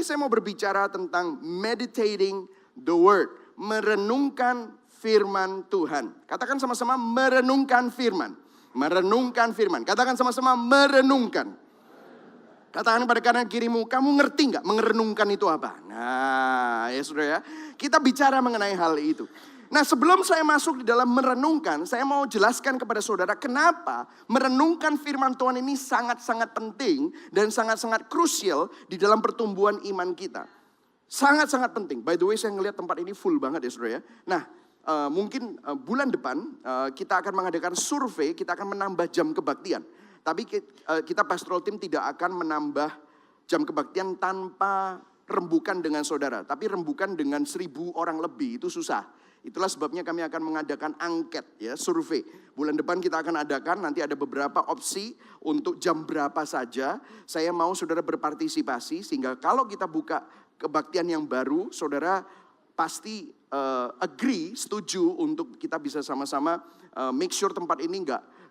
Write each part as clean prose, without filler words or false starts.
saya mau berbicara tentang meditating the word. Merenungkan firman Tuhan. Katakan sama-sama merenungkan firman. Merenungkan firman. Katakan sama-sama merenungkan. Katakan pada kanan kirimu, kamu ngerti nggak merenungkan itu apa? Nah ya saudara ya. Kita bicara mengenai hal itu. Nah sebelum saya masuk di dalam merenungkan, saya mau jelaskan kepada saudara kenapa merenungkan firman Tuhan ini sangat-sangat penting dan sangat-sangat krusial di dalam pertumbuhan iman kita. Sangat-sangat penting. By the way saya ngelihat tempat ini full banget ya saudara ya. Nah mungkin bulan depan kita akan mengadakan survei, kita akan menambah jam kebaktian. Tapi kita pastoral team tidak akan menambah jam kebaktian tanpa rembukan dengan saudara. Tapi rembukan dengan 1.000 orang lebih itu susah. Itulah sebabnya kami akan mengadakan angket ya, survei. Bulan depan kita akan adakan, nanti ada beberapa opsi untuk jam berapa saja. Saya mau saudara berpartisipasi sehingga kalau kita buka kebaktian yang baru, saudara pasti agree, setuju untuk kita bisa sama-sama make sure tempat ini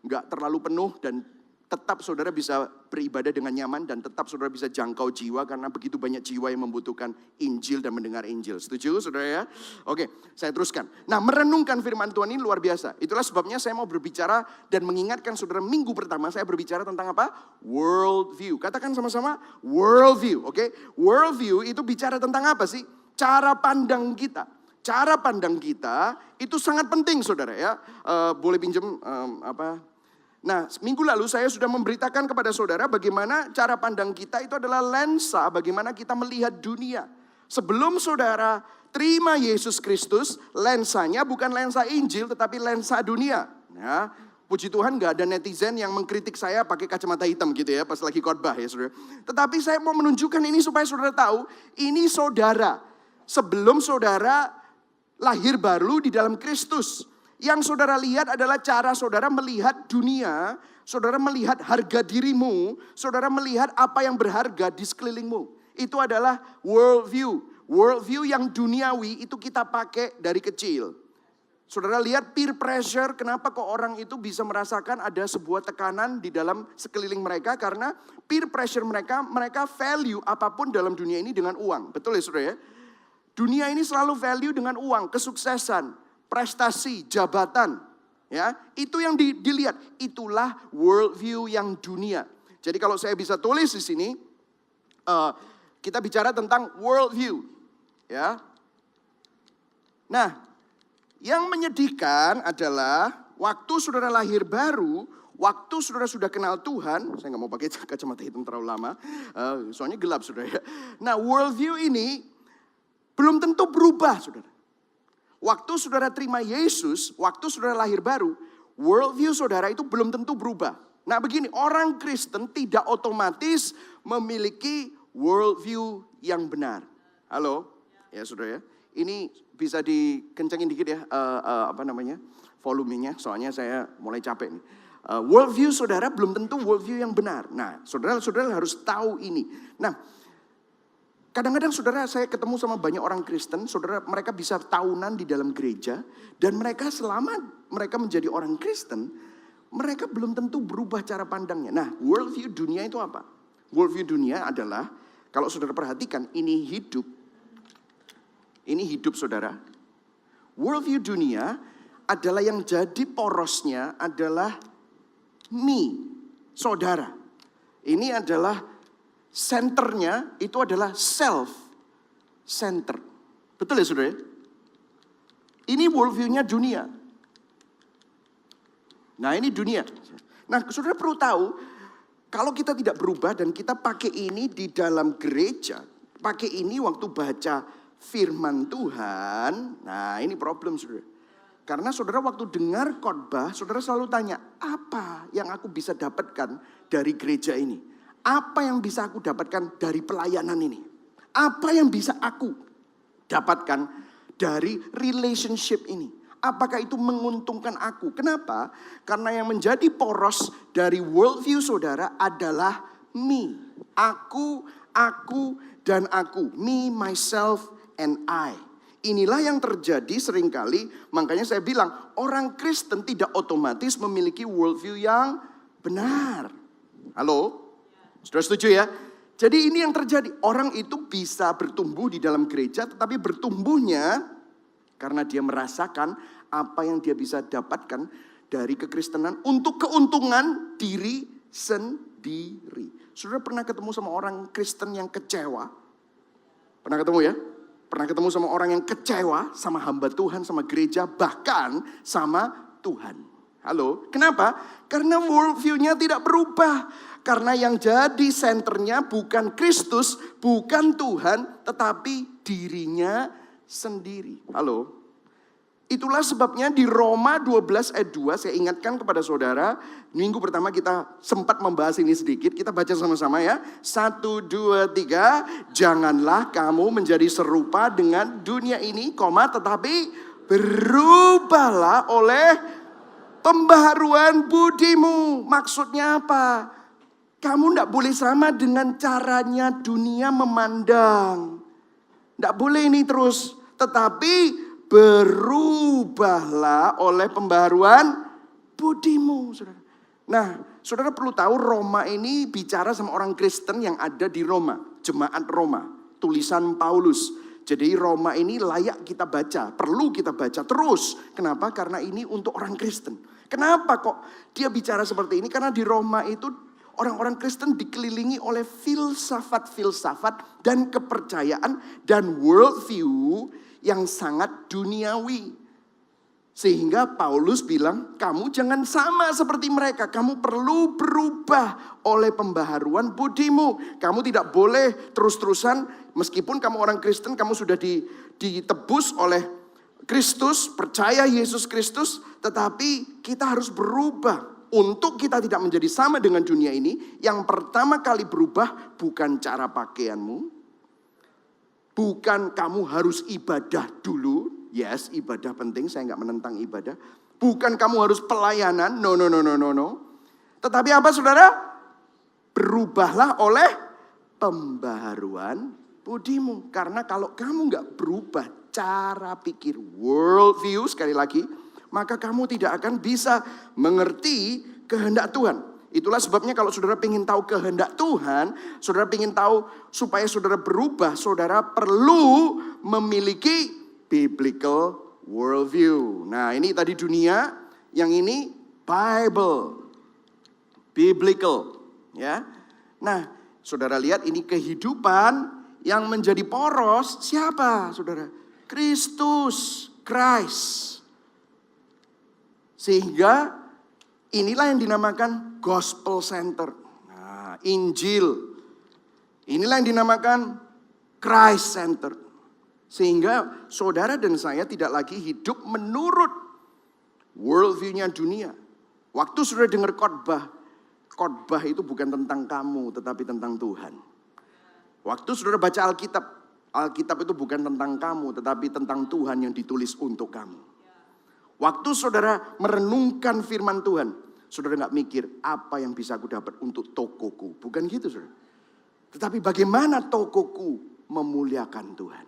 nggak terlalu penuh dan tetap saudara bisa beribadah dengan nyaman dan tetap saudara bisa jangkau jiwa karena begitu banyak jiwa yang membutuhkan Injil dan mendengar Injil. Setuju saudara ya? Oke, saya teruskan. Nah merenungkan firman Tuhan ini luar biasa. Itulah sebabnya saya mau berbicara dan mengingatkan saudara minggu pertama saya berbicara tentang apa? World view. Katakan sama-sama world view. Oke, world view itu bicara tentang apa sih? Cara pandang kita. Cara pandang kita itu sangat penting saudara ya. Boleh pinjam Nah, minggu lalu saya sudah memberitakan kepada saudara bagaimana cara pandang kita itu adalah lensa bagaimana kita melihat dunia. Sebelum saudara terima Yesus Kristus, lensanya bukan lensa Injil tetapi lensa dunia. Ya, puji Tuhan gak ada netizen yang mengkritik saya pakai kacamata hitam gitu ya pas lagi khotbah ya saudara. Tetapi saya mau menunjukkan ini supaya saudara tahu, ini saudara. Sebelum saudara lahir baru di dalam Kristus. Yang saudara lihat adalah cara saudara melihat dunia, saudara melihat harga dirimu, saudara melihat apa yang berharga di sekelilingmu. Itu adalah world view. World view yang duniawi itu kita pakai dari kecil. Saudara lihat peer pressure, kenapa kok orang itu bisa merasakan ada sebuah tekanan di dalam sekeliling mereka. Karena peer pressure mereka value apapun dalam dunia ini dengan uang. Betul ya saudara ya? Dunia ini selalu value dengan uang, kesuksesan. Prestasi, jabatan, ya itu yang dilihat. Itulah worldview yang dunia. Jadi kalau saya bisa tulis di sini, kita bicara tentang worldview, ya. Nah, yang menyedihkan adalah waktu saudara lahir baru, waktu saudara sudah kenal Tuhan. Saya nggak mau pakai kacamata hitam terlalu lama, soalnya gelap saudara. Ya. Nah, worldview ini belum tentu berubah, saudara. Waktu saudara terima Yesus, waktu saudara lahir baru, worldview saudara itu belum tentu berubah. Nah begini, orang Kristen tidak otomatis memiliki worldview yang benar. Halo? Ya saudara ya. Ini bisa dikencengin dikit ya, volumenya. Soalnya saya mulai capek nih. Worldview saudara belum tentu worldview yang benar. Nah saudara harus tahu ini. Nah, kadang-kadang saudara saya ketemu sama banyak orang Kristen, saudara mereka bisa tahunan di dalam gereja. Dan mereka selama mereka menjadi orang Kristen, mereka belum tentu berubah cara pandangnya. Nah worldview dunia itu apa? Worldview dunia adalah, kalau saudara perhatikan ini hidup saudara. Worldview dunia adalah yang jadi porosnya adalah me, saudara. Ini adalah centernya itu adalah self-center. Betul ya saudara? Ini worldview-nya dunia. Nah ini dunia. Nah saudara perlu tahu, kalau kita tidak berubah dan kita pakai ini di dalam gereja, pakai ini waktu baca firman Tuhan, nah ini problem saudara. Karena saudara waktu dengar khotbah, saudara selalu tanya, apa yang aku bisa dapatkan dari gereja ini? Apa yang bisa aku dapatkan dari pelayanan ini? Apa yang bisa aku dapatkan dari relationship ini? Apakah itu menguntungkan aku? Kenapa? Karena yang menjadi poros dari worldview saudara adalah me. Aku, dan aku. Me, myself, and I. Inilah yang terjadi seringkali. Makanya saya bilang orang Kristen tidak otomatis memiliki worldview yang benar. Halo? Sudah setuju ya? Jadi ini yang terjadi. Orang itu bisa bertumbuh di dalam gereja, tetapi bertumbuhnya karena dia merasakan apa yang dia bisa dapatkan dari kekristenan untuk keuntungan diri sendiri. Saudara pernah ketemu sama orang Kristen yang kecewa? Pernah ketemu ya? Pernah ketemu sama orang yang kecewa sama hamba Tuhan, sama gereja, bahkan sama Tuhan. Halo, kenapa? Karena worldview-nya tidak berubah. Karena yang jadi senternya bukan Kristus, bukan Tuhan, tetapi dirinya sendiri. Halo. Itulah sebabnya di Roma 12 ayat 2 saya ingatkan kepada saudara. Minggu pertama kita sempat membahas ini sedikit. Kita baca sama-sama ya. 1, 2, 3. Janganlah kamu menjadi serupa dengan dunia ini, tetapi berubahlah oleh pembaharuan budimu. Maksudnya apa? Kamu tidak boleh sama dengan caranya dunia memandang. Tidak boleh ini terus. Tetapi berubahlah oleh pembaharuan budimu. Saudara. Nah, saudara perlu tahu Roma ini bicara sama orang Kristen yang ada di Roma. Jemaat Roma. Tulisan Paulus. Jadi Roma ini layak kita baca. Perlu kita baca terus. Kenapa? Karena ini untuk orang Kristen. Kenapa kok dia bicara seperti ini? Karena di Roma itu orang-orang Kristen dikelilingi oleh filsafat-filsafat dan kepercayaan dan worldview yang sangat duniawi. Sehingga Paulus bilang, kamu jangan sama seperti mereka. Kamu perlu berubah oleh pembaharuan budimu. Kamu tidak boleh terus-terusan, meskipun kamu orang Kristen, kamu sudah ditebus oleh Kristus, percaya Yesus Kristus. Tetapi kita harus berubah. Untuk kita tidak menjadi sama dengan dunia ini, yang pertama kali berubah bukan cara pakaianmu. Bukan kamu harus ibadah dulu. Yes, ibadah penting, saya nggak menentang ibadah. Bukan kamu harus pelayanan, no. Tetapi apa saudara? Berubahlah oleh pembaharuan budimu. Karena kalau kamu nggak berubah cara pikir, worldview sekali lagi, maka kamu tidak akan bisa mengerti kehendak Tuhan. Itulah sebabnya kalau saudara ingin tahu kehendak Tuhan, saudara ingin tahu supaya saudara berubah, saudara perlu memiliki biblical worldview. Nah ini tadi dunia, yang ini Bible, biblical. Ya. Nah saudara lihat ini kehidupan yang menjadi poros siapa saudara? Kristus, Christ. Sehingga inilah yang dinamakan gospel center. Nah, Injil. Inilah yang dinamakan Christ center. Sehingga saudara dan saya tidak lagi hidup menurut worldview-nya dunia. Waktu saudara dengar khotbah, khotbah itu bukan tentang kamu tetapi tentang Tuhan. Waktu saudara baca Alkitab, Alkitab itu bukan tentang kamu tetapi tentang Tuhan yang ditulis untuk kamu. Waktu saudara merenungkan firman Tuhan, saudara nggak mikir apa yang bisa aku dapat untuk tokoku. Bukan gitu saudara. Tetapi bagaimana tokoku memuliakan Tuhan.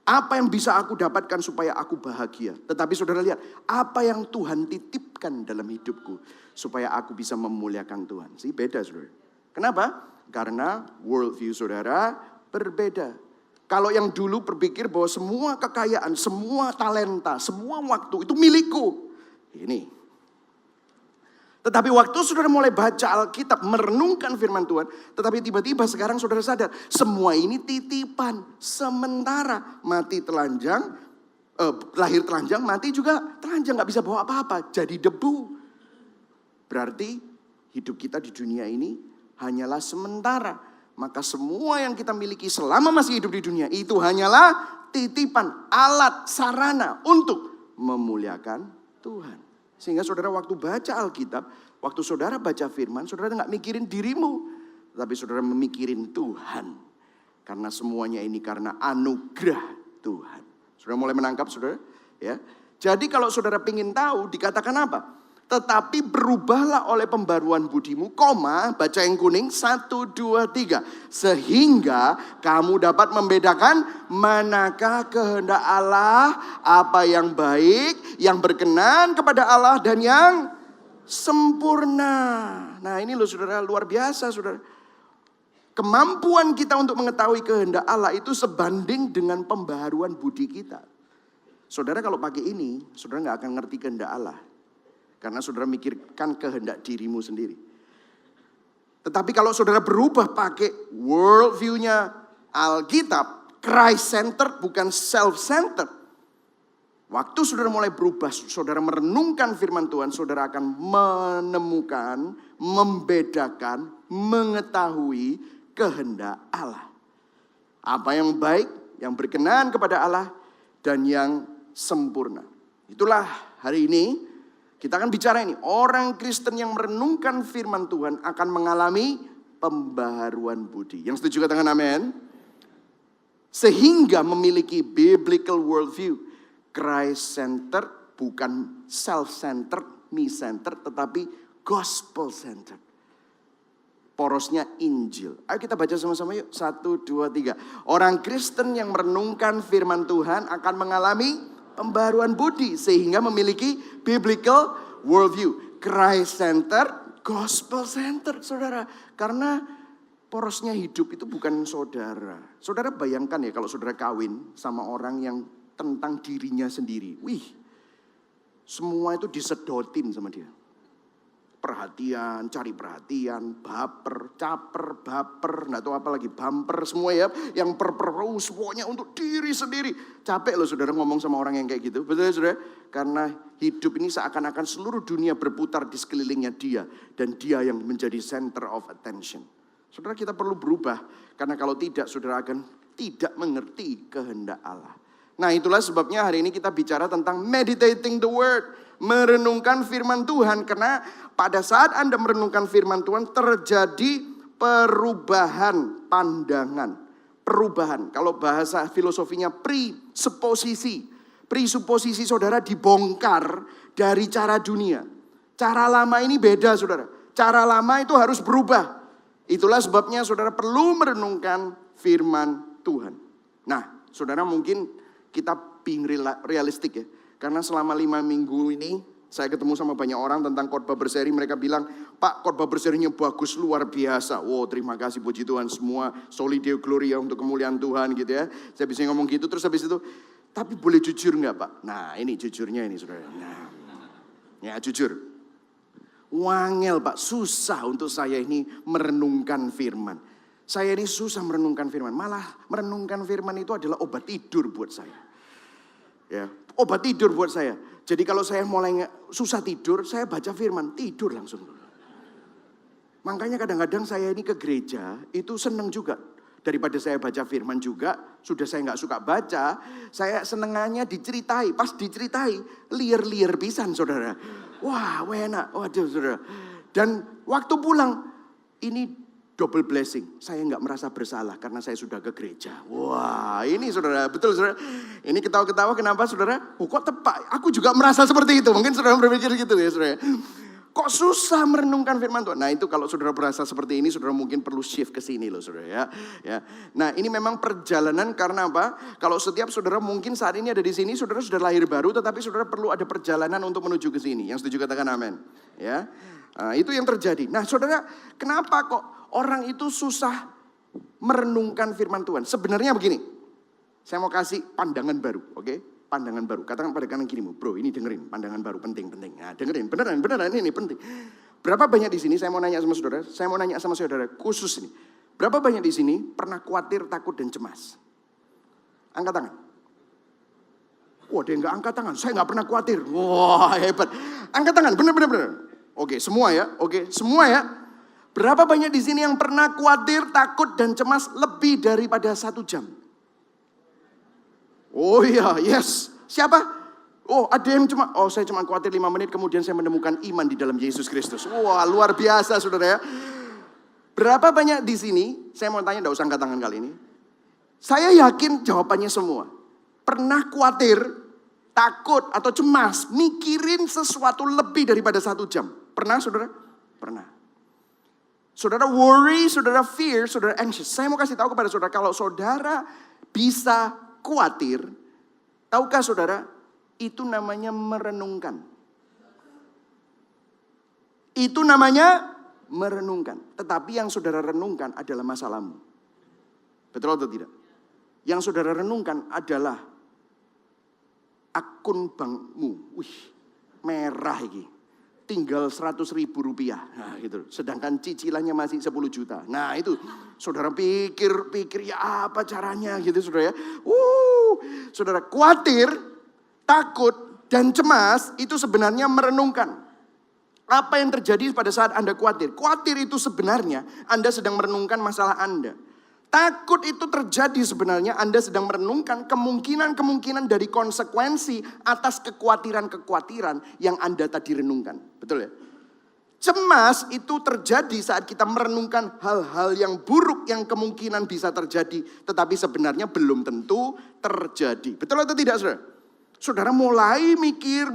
Apa yang bisa aku dapatkan supaya aku bahagia. Tetapi saudara lihat, apa yang Tuhan titipkan dalam hidupku supaya aku bisa memuliakan Tuhan. Sih beda saudara. Kenapa? Karena worldview saudara berbeda. Kalau yang dulu berpikir bahwa semua kekayaan, semua talenta, semua waktu itu milikku. Ini. Tetapi waktu saudara mulai baca Alkitab, merenungkan firman Tuhan. Tetapi tiba-tiba sekarang saudara sadar, semua ini titipan. Sementara mati telanjang, lahir telanjang, mati juga telanjang. Gak bisa bawa apa-apa, jadi debu. Berarti hidup kita di dunia ini hanyalah sementara. Maka semua yang kita miliki selama masih hidup di dunia itu hanyalah titipan, alat, sarana untuk memuliakan Tuhan. Sehingga saudara waktu baca Alkitab, waktu saudara baca firman, saudara gak mikirin dirimu. Tapi saudara memikirin Tuhan. Karena semuanya ini karena anugerah Tuhan. Saudara mulai menangkap saudara? Ya. Jadi kalau saudara ingin tahu dikatakan apa? Tetapi berubahlah oleh pembaruan budimu, baca yang kuning, 1, 2, 3. Sehingga kamu dapat membedakan manakah kehendak Allah, apa yang baik, yang berkenan kepada Allah dan yang sempurna. Nah ini loh saudara, luar biasa saudara. Kemampuan kita untuk mengetahui kehendak Allah itu sebanding dengan pembaharuan budi kita. Saudara kalau pakai ini, saudara nggak akan ngerti kehendak Allah. Karena saudara mikirkan kehendak dirimu sendiri. Tetapi kalau saudara berubah pakai world view-nya Alkitab, Christ-centered bukan self-centered. Waktu saudara mulai berubah, saudara merenungkan firman Tuhan, saudara akan menemukan, membedakan, mengetahui kehendak Allah. Apa yang baik, yang berkenan kepada Allah, dan yang sempurna. Itulah hari ini kita akan bicara ini. Orang Kristen yang merenungkan firman Tuhan akan mengalami pembaharuan budi. Yang setuju katakan amin. Sehingga memiliki biblical worldview. Christ-centered bukan self-centered, me-centered, tetapi gospel-centered. Porosnya Injil. Ayo kita baca sama-sama yuk. 1, 2, 3. Orang Kristen yang merenungkan firman Tuhan akan mengalami pembaruan budi. Sehingga memiliki biblical worldview. Christ-centered, gospel-centered saudara. Karena porosnya hidup itu bukan saudara. Saudara bayangkan ya kalau saudara kawin sama orang yang tentang dirinya sendiri. Wih, semua itu disedotin sama dia. Perhatian, cari perhatian, baper, caper, baper, nggak tahu apa lagi, bumper, semua ya. Yang semuanya untuk diri sendiri. Capek loh saudara ngomong sama orang yang kayak gitu. Betul ya saudara? Karena hidup ini seakan-akan seluruh dunia berputar di sekelilingnya dia. Dan dia yang menjadi center of attention. Saudara kita perlu berubah. Karena kalau tidak saudara akan tidak mengerti kehendak Allah. Nah itulah sebabnya hari ini kita bicara tentang meditating the word. Merenungkan firman Tuhan. Karena pada saat Anda merenungkan firman Tuhan terjadi perubahan pandangan. Perubahan. Kalau bahasa filosofinya presuposisi. Presuposisi saudara dibongkar dari cara dunia. Cara lama ini beda saudara. Cara lama itu harus berubah. Itulah sebabnya saudara perlu merenungkan firman Tuhan. Nah saudara mungkin kita being realistik ya. Karena selama 5 minggu ini saya ketemu sama banyak orang tentang khotbah berseri. Mereka bilang, Pak khotbah berserinya bagus luar biasa. Wow terima kasih puji Tuhan semua. Soli Deo Gloria untuk kemuliaan Tuhan gitu ya. Saya bisa ngomong gitu terus habis itu. Tapi boleh jujur gak Pak? Nah ini jujurnya ini saudara. Nah, ya jujur. Wangel Pak, susah untuk saya ini merenungkan firman. Saya ini susah merenungkan firman. Malah merenungkan firman itu adalah obat tidur buat saya. Ya, obat tidur buat saya. Jadi kalau saya mulai susah tidur, saya baca firman, tidur langsung. Makanya kadang-kadang saya ini ke gereja, itu seneng juga. Daripada saya baca firman juga, sudah saya gak suka baca, saya senengannya diceritai. Pas diceritai, liar-liar pisan saudara. Wah, enak, waduh saudara. Dan waktu pulang, ini double blessing. Saya nggak merasa bersalah karena saya sudah ke gereja. Wah ini saudara, betul saudara. Ini ketawa-ketawa kenapa saudara? Oh, kok tepat? Aku juga merasa seperti itu. Mungkin saudara berpikir gitu ya saudara. Kok susah merenungkan firman Tuhan? Nah itu kalau saudara berasa seperti ini, saudara mungkin perlu shift ke sini loh saudara ya. Nah ini memang perjalanan karena apa? Kalau setiap saudara mungkin saat ini ada di sini, saudara sudah lahir baru, tetapi saudara perlu ada perjalanan untuk menuju ke sini. Yang setuju katakan amin. Ya. Nah, itu yang terjadi. Nah saudara, kenapa kok orang itu susah merenungkan firman Tuhan? Sebenarnya begini, saya mau kasih pandangan baru, oke? Pandangan baru, katakan pada kanan kirimu, bro ini dengerin, pandangan baru penting. Nah dengerin, beneran ini penting. Berapa banyak di sini, saya mau nanya sama saudara, khusus ini. Berapa banyak di sini pernah khawatir, takut dan cemas? Angkat tangan. Wah dia nggak angkat tangan, saya nggak pernah khawatir. Wah hebat. Angkat tangan, bener. Oke, semua ya. Berapa banyak di sini yang pernah khawatir, takut, dan cemas lebih daripada 1 jam? Oh iya, yes. Siapa? Oh ada yang saya cuma khawatir 5 menit, kemudian saya menemukan iman di dalam Yesus Kristus. Wah luar biasa saudara ya. Berapa banyak di sini, saya mau tanya, enggak usah angkat tangan kali ini. Saya yakin jawabannya semua. Pernah khawatir, takut, atau cemas, mikirin sesuatu lebih daripada 1 jam. Pernah saudara? Pernah. Saudara worry, saudara fear, saudara anxious. Saya mau kasih tahu kepada saudara, kalau saudara bisa khawatir, tahukah saudara, itu namanya merenungkan. Itu namanya merenungkan. Tetapi yang saudara renungkan adalah masalahmu. Betul atau tidak? Yang saudara renungkan adalah akun bankmu. Wih, merah ini. Tinggal 100.000 rupiah. Nah gitu. Sedangkan cicilannya masih 10 juta. Nah itu saudara pikir ya apa caranya gitu saudara ya. Saudara khawatir, takut, dan cemas itu sebenarnya merenungkan. Apa yang terjadi pada saat Anda khawatir? Khawatir itu sebenarnya Anda sedang merenungkan masalah Anda. Takut itu terjadi sebenarnya Anda sedang merenungkan kemungkinan-kemungkinan dari konsekuensi atas kekhawatiran-kekhawatiran yang Anda tadi renungkan. Betul ya? Cemas itu terjadi saat kita merenungkan hal-hal yang buruk yang kemungkinan bisa terjadi. Tetapi sebenarnya belum tentu terjadi. Betul atau tidak saudara? Saudara mulai mikir,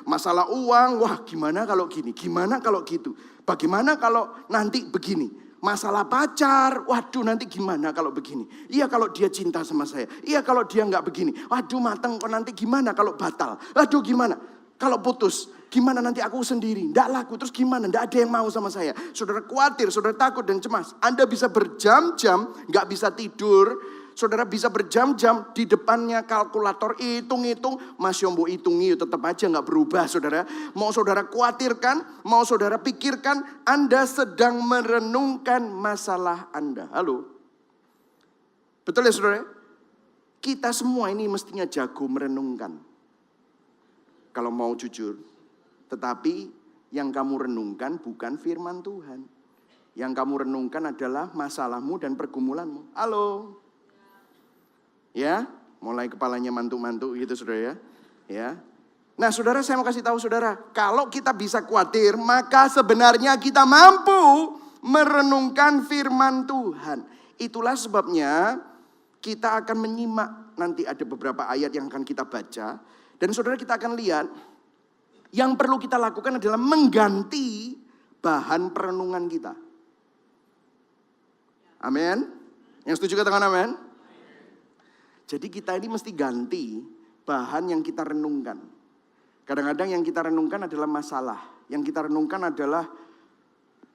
masalah uang, wah gimana kalau gini, gimana kalau gitu, bagaimana kalau nanti begini. Masalah pacar, waduh nanti gimana kalau begini. Iya kalau dia cinta sama saya, iya kalau dia nggak begini. Waduh mateng kok nanti gimana kalau batal, waduh gimana kalau putus. Gimana nanti aku sendiri, nggak laku, terus gimana, nggak ada yang mau sama saya. Saudara khawatir, saudara takut dan cemas. Anda bisa berjam-jam nggak bisa tidur. Saudara bisa berjam-jam di depannya kalkulator, hitung-hitung, Mas Yombo hitungi tetap aja nggak berubah saudara. Mau saudara khawatirkan, mau saudara pikirkan, Anda sedang merenungkan masalah Anda. Halo? Betul ya saudara? Kita semua ini mestinya jago merenungkan. Kalau mau jujur. Tetapi yang kamu renungkan bukan firman Tuhan. Yang kamu renungkan adalah masalahmu dan pergumulanmu. Halo? Ya, mulai kepalanya mantuk-mantuk gitu saudara ya. Ya. Nah saudara saya mau kasih tahu saudara. Kalau kita bisa khawatir maka sebenarnya kita mampu merenungkan firman Tuhan. Itulah sebabnya kita akan menyimak. Nanti ada beberapa ayat yang akan kita baca. Dan saudara kita akan lihat. Yang perlu kita lakukan adalah mengganti bahan perenungan kita. Amin. Yang setuju katakan amin. Jadi kita ini mesti ganti bahan yang kita renungkan. Kadang-kadang yang kita renungkan adalah masalah. Yang kita renungkan adalah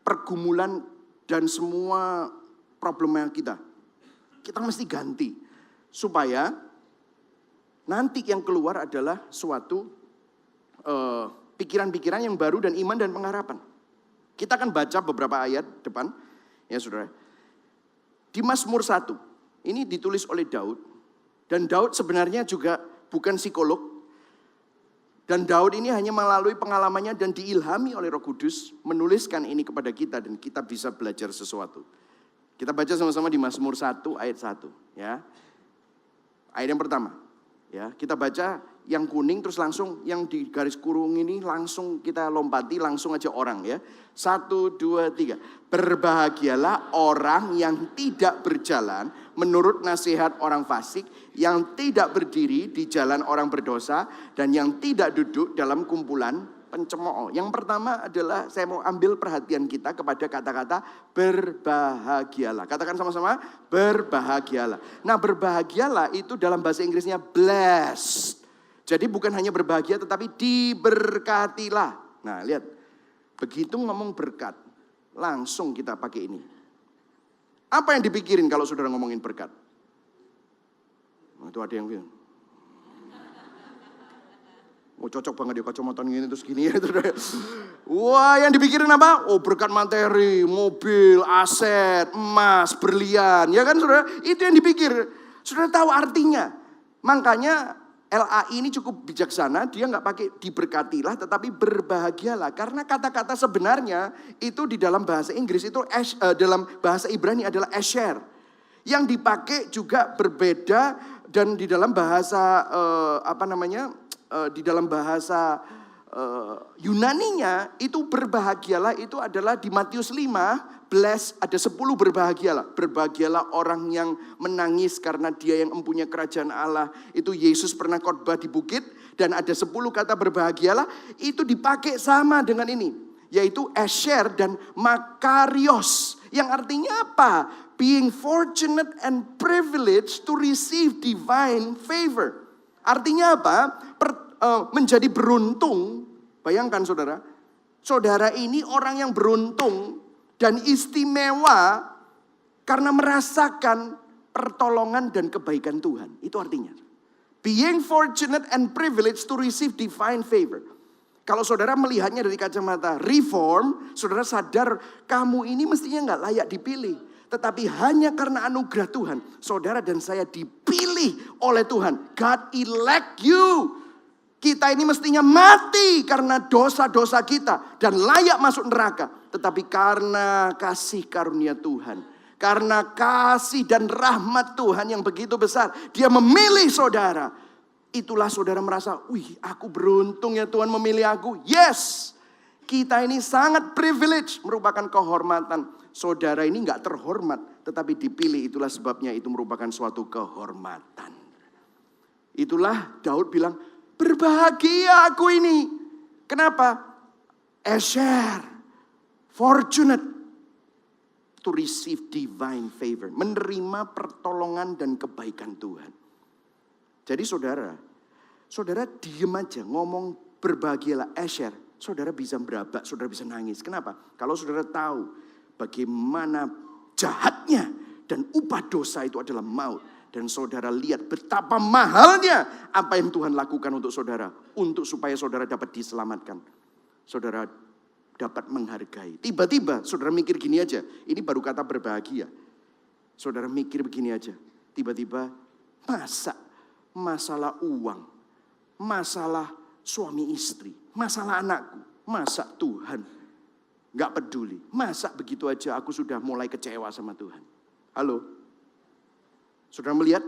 pergumulan dan semua problema kita. Kita mesti ganti. Supaya nanti yang keluar adalah suatu pikiran-pikiran yang baru dan iman dan pengharapan. Kita akan baca beberapa ayat depan. Ya saudara. Di Mazmur 1. Ini ditulis oleh Daud. Dan Daud sebenarnya juga bukan psikolog. Dan Daud ini hanya melalui pengalamannya dan diilhami oleh Roh Kudus menuliskan ini kepada kita dan kita bisa belajar sesuatu. Kita baca sama-sama di Mazmur 1 ayat 1 ya. Ayat yang pertama. Ya, kita baca yang kuning terus langsung yang di garis kurung ini langsung kita lompati langsung aja orang ya. 1, 2, 3. Berbahagialah orang yang tidak berjalan menurut nasihat orang fasik, yang tidak berdiri di jalan orang berdosa, dan yang tidak duduk dalam kumpulan pencemooh. Yang pertama adalah saya mau ambil perhatian kita kepada kata-kata berbahagialah. Katakan sama-sama, berbahagialah. Nah berbahagialah itu dalam bahasa Inggrisnya blessed. Jadi bukan hanya berbahagia tetapi diberkatilah. Nah lihat, begitu ngomong berkat, langsung kita pakai ini. Apa yang dipikirin kalau saudara ngomongin berkat? Nah, itu ada yang bilang, oh cocok banget ya kacamata gini terus gini ya. Wah yang dipikirin apa? Oh berkat materi, mobil, aset, emas, berlian. Ya kan saudara? Itu yang dipikir. Saudara tahu artinya. Makanya LAI ini cukup bijaksana, dia nggak pakai diberkatilah tetapi berbahagialah. Karena kata-kata sebenarnya itu di dalam bahasa Inggris itu dalam bahasa Ibrani adalah asher. Yang dipakai juga berbeda dan di dalam bahasa di dalam bahasa Yunaninya itu berbahagialah itu adalah di Matius 5. Bless, ada 10 berbahagialah. Berbahagialah orang yang menangis karena dia yang mempunyai kerajaan Allah. Itu Yesus pernah khotbah di bukit. Dan ada 10 kata berbahagialah. Itu dipakai sama dengan ini. Yaitu asher dan makarios. Yang artinya apa? Being fortunate and privileged to receive divine favor. Artinya apa? Menjadi beruntung. Bayangkan saudara. Saudara ini orang yang beruntung dan istimewa karena merasakan pertolongan dan kebaikan Tuhan. Itu artinya. Being fortunate and privileged to receive divine favor. Kalau saudara melihatnya dari kacamata reform, saudara sadar kamu ini mestinya gak layak dipilih. Tetapi hanya karena anugerah Tuhan, saudara dan saya dipilih oleh Tuhan. God elect you. Kita ini mestinya mati karena dosa-dosa kita dan layak masuk neraka. Tetapi karena kasih karunia Tuhan, karena kasih dan rahmat Tuhan yang begitu besar, Dia memilih saudara. Itulah saudara merasa, wih aku beruntung ya Tuhan memilih aku. Yes, kita ini sangat privilege, merupakan kehormatan. Saudara ini gak terhormat, tetapi dipilih, itulah sebabnya itu merupakan suatu kehormatan. Itulah Daud bilang, berbahagia aku ini. Kenapa? Asher, fortunate to receive divine favor. Menerima pertolongan dan kebaikan Tuhan. Jadi saudara diem aja ngomong berbahagialah Asher. Saudara bisa berabak, saudara bisa nangis. Kenapa? Kalau saudara tahu bagaimana jahatnya dan upah dosa itu adalah maut. Dan saudara lihat betapa mahalnya apa yang Tuhan lakukan untuk saudara. Untuk supaya saudara dapat diselamatkan. Saudara dapat menghargai. Tiba-tiba saudara mikir gini aja. Ini baru kata berbahagia. Saudara mikir begini aja. Tiba-tiba masalah uang. Masalah suami istri. Masalah anakku. Masa Tuhan gak peduli. Masa begitu aja aku sudah mulai kecewa sama Tuhan. Halo? Saudara melihat?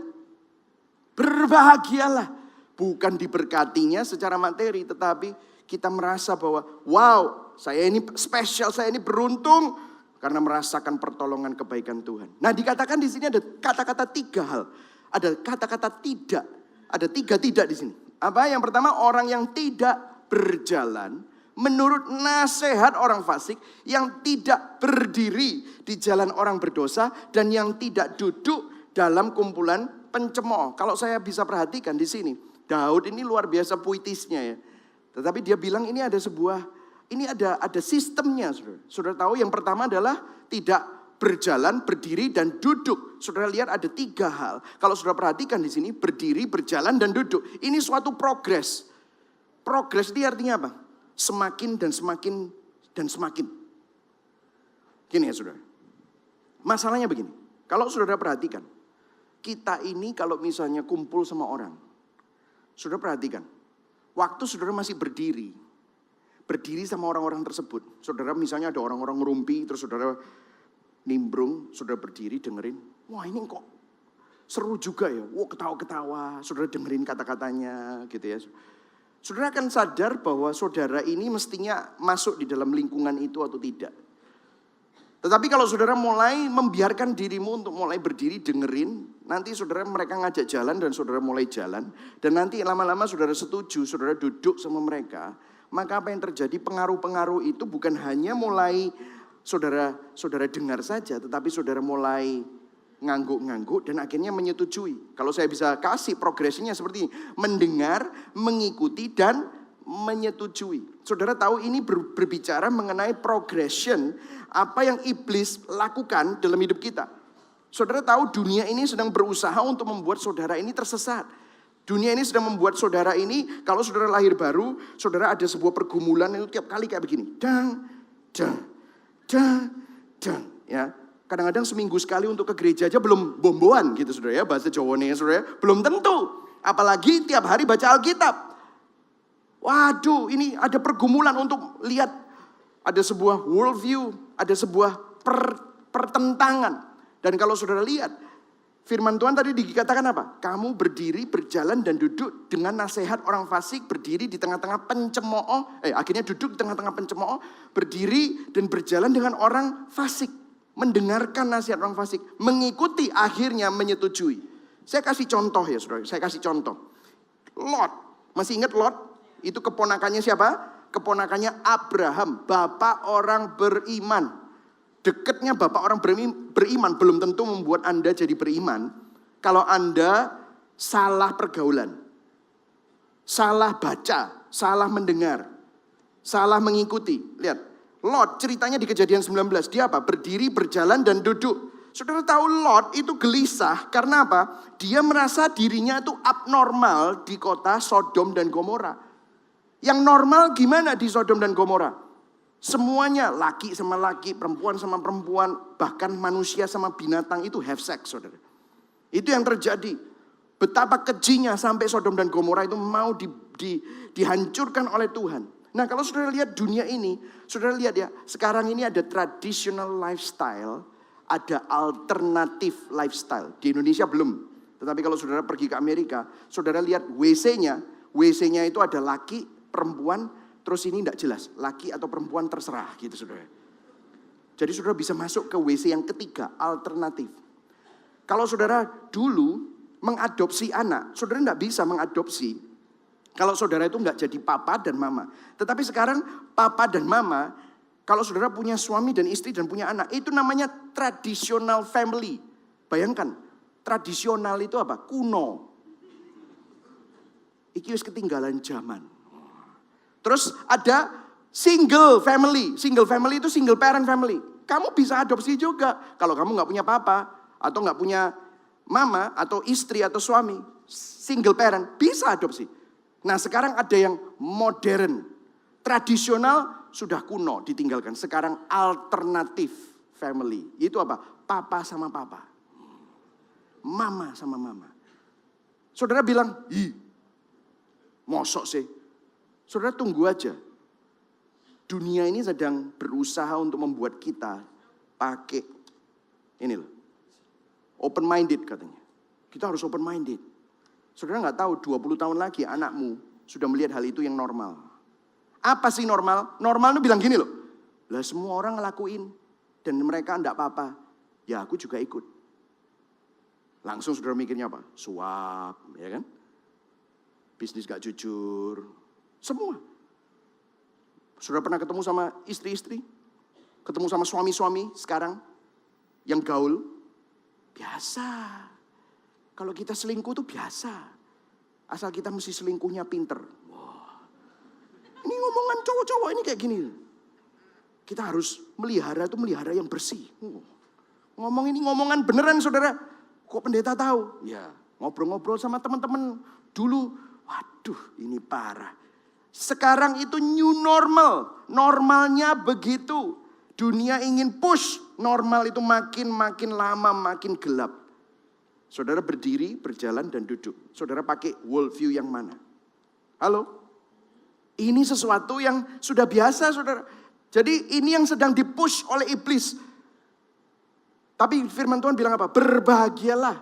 Berbahagialah. Bukan diberkatinya secara materi. Tetapi kita merasa bahwa wow, saya ini spesial, saya ini beruntung. Karena merasakan pertolongan kebaikan Tuhan. Nah dikatakan di sini ada kata-kata 3 hal. Ada kata-kata tidak. Ada 3 tidak di sini. Apa? Yang pertama, orang yang tidak berjalan menurut nasihat orang fasik, yang tidak berdiri di jalan orang berdosa, dan yang tidak duduk dalam kumpulan pencemooh. Kalau saya bisa perhatikan di sini, Daud ini luar biasa puitisnya ya. Tetapi dia bilang ini ada sistemnya. Saudara tahu yang pertama adalah tidak berjalan, berdiri, dan duduk. Saudara lihat ada 3 hal. Kalau saudara perhatikan di sini, berdiri, berjalan, dan duduk. Ini suatu progres. Progres ini artinya apa? Semakin dan semakin dan semakin. Gini ya saudara. Masalahnya begini. Kalau saudara perhatikan. Kita ini kalau misalnya kumpul sama orang. Saudara perhatikan. Waktu saudara masih berdiri. Berdiri sama orang-orang tersebut. Saudara misalnya ada orang-orang ngerumpi. Terus saudara nimbrung. Saudara berdiri dengerin. Wah ini kok seru juga ya. Wah ketawa-ketawa. Saudara dengerin kata-katanya gitu ya. Saudara akan sadar bahwa saudara ini mestinya masuk di dalam lingkungan itu atau tidak. Tetapi kalau saudara mulai membiarkan dirimu untuk mulai berdiri dengerin, nanti saudara mereka ngajak jalan dan saudara mulai jalan. Dan nanti lama-lama saudara setuju, saudara duduk sama mereka. Maka apa yang terjadi, pengaruh-pengaruh itu bukan hanya mulai saudara dengar saja. Tetapi saudara mulai ngangguk-ngangguk dan akhirnya menyetujui. Kalau saya bisa kasih progresinya seperti ini. Mendengar, mengikuti dan menyetujui. Saudara tahu ini berbicara mengenai progression. Apa yang iblis lakukan dalam hidup kita. Saudara tahu dunia ini sedang berusaha untuk membuat saudara ini tersesat. Dunia ini sedang membuat saudara ini, kalau saudara lahir baru, saudara ada sebuah pergumulan itu tiap kali kayak begini. Dang, dang, dang, dang. Ya, kadang-kadang seminggu sekali untuk ke gereja aja belum bomboan gitu saudara ya. Bahasa Jawane saudara ya, belum tentu. Apalagi tiap hari baca Alkitab. Waduh, ini ada pergumulan untuk lihat. Ada sebuah worldview, ada sebuah pertentangan. Dan kalau saudara lihat, firman Tuhan tadi dikatakan apa? Kamu berdiri, berjalan, dan duduk dengan nasihat orang fasik. Berdiri di tengah-tengah pencemooh. Akhirnya duduk di tengah-tengah pencemooh. Berdiri dan berjalan dengan orang fasik. Mendengarkan nasihat orang fasik. Mengikuti, akhirnya menyetujui. Saya kasih contoh ya saudara, saya kasih contoh. Lot, masih ingat Lot? Itu keponakannya siapa? Keponakannya Abraham, bapak orang beriman. Dekatnya bapak orang beriman belum tentu membuat Anda jadi beriman. Kalau Anda salah pergaulan, salah baca, salah mendengar. salah mengikuti. Lihat, Lot ceritanya di Kejadian 19. Dia apa? Berdiri, berjalan, dan duduk. Saudara tahu Lot itu gelisah karena apa? Dia merasa dirinya itu abnormal di kota Sodom dan Gomora. Yang normal gimana di Sodom dan Gomora? Semuanya laki sama laki, perempuan sama perempuan, bahkan manusia sama binatang itu have sex, saudara. Itu yang terjadi. Betapa kejinya sampai Sodom dan Gomora itu mau dihancurkan oleh Tuhan. Nah kalau saudara lihat dunia ini, saudara lihat ya, sekarang ini ada traditional lifestyle, ada alternatif lifestyle. Di Indonesia belum. Tetapi kalau saudara pergi ke Amerika, saudara lihat WC-nya itu ada laki, perempuan, terus ini tidak jelas, laki atau perempuan terserah gitu saudara. Jadi saudara bisa masuk ke WC yang ketiga, alternatif. Kalau saudara dulu mengadopsi anak, saudara tidak bisa mengadopsi kalau saudara itu nggak jadi papa dan mama. Tetapi sekarang papa dan mama, kalau saudara punya suami dan istri dan punya anak, itu namanya traditional family. Bayangkan, tradisional itu apa? Kuno. Iki wis ketinggalan zaman. Terus ada single family. Single family itu single parent family. Kamu bisa adopsi juga. Kalau kamu nggak punya papa atau nggak punya mama atau istri atau suami, single parent bisa adopsi. Nah sekarang ada yang modern, tradisional sudah kuno ditinggalkan. Sekarang alternatif family. Itu apa? Papa sama papa, mama sama mama. Saudara bilang, mosok sih. Saudara tunggu aja. Dunia ini sedang berusaha untuk membuat kita pakai ini loh. Open minded katanya. Kita harus open minded. Saudara nggak tahu 20 tahun lagi anakmu sudah melihat hal itu yang normal. Apa sih normal? Normal itu bilang gini loh. Lah semua orang ngelakuin dan mereka enggak apa-apa. Ya aku juga ikut. Langsung saudara mikirnya apa? Suap, ya kan? Bisnis gak jujur. Semua. Saudara pernah ketemu sama istri-istri? Ketemu sama suami-suami sekarang? Yang gaul? Biasa. Kalau kita selingkuh tuh biasa. Asal kita mesti selingkuhnya pinter. Wah. Ini ngomongan cowok-cowok ini kayak gini. Kita harus melihara yang bersih. Ngomong ini ngomongan beneran saudara. Kok pendeta tahu? Ya ngobrol-ngobrol sama teman-teman dulu. Waduh ini parah. Sekarang itu new normal. Normalnya begitu. Dunia ingin push. Normal itu makin lama makin gelap. Saudara berdiri, berjalan dan duduk. Saudara pakai worldview yang mana? Halo? Ini sesuatu yang sudah biasa saudara. Jadi ini yang sedang dipush oleh iblis. Tapi firman Tuhan bilang apa? Berbahagialah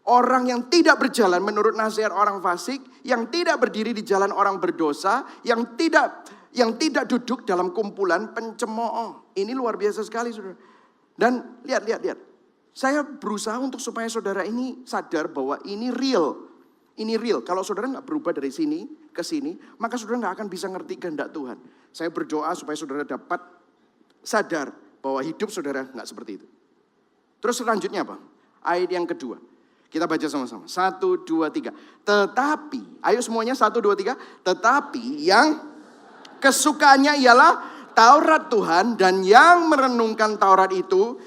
orang yang tidak berjalan menurut nasihat orang fasik, yang tidak berdiri di jalan orang berdosa, yang tidak duduk dalam kumpulan pencemooh. Ini luar biasa sekali saudara. Dan lihat. Saya berusaha untuk supaya saudara ini sadar bahwa ini real. Ini real. Kalau saudara nggak berubah dari sini ke sini, maka saudara nggak akan bisa ngerti kehendak Tuhan. Saya berdoa supaya saudara dapat sadar bahwa hidup saudara nggak seperti itu. Terus selanjutnya apa? Ayat yang kedua. Kita baca sama-sama. 1, 2, 3. Tetapi, ayo semuanya 1, 2, 3. Tetapi yang kesukaannya ialah Taurat Tuhan dan yang merenungkan Taurat itu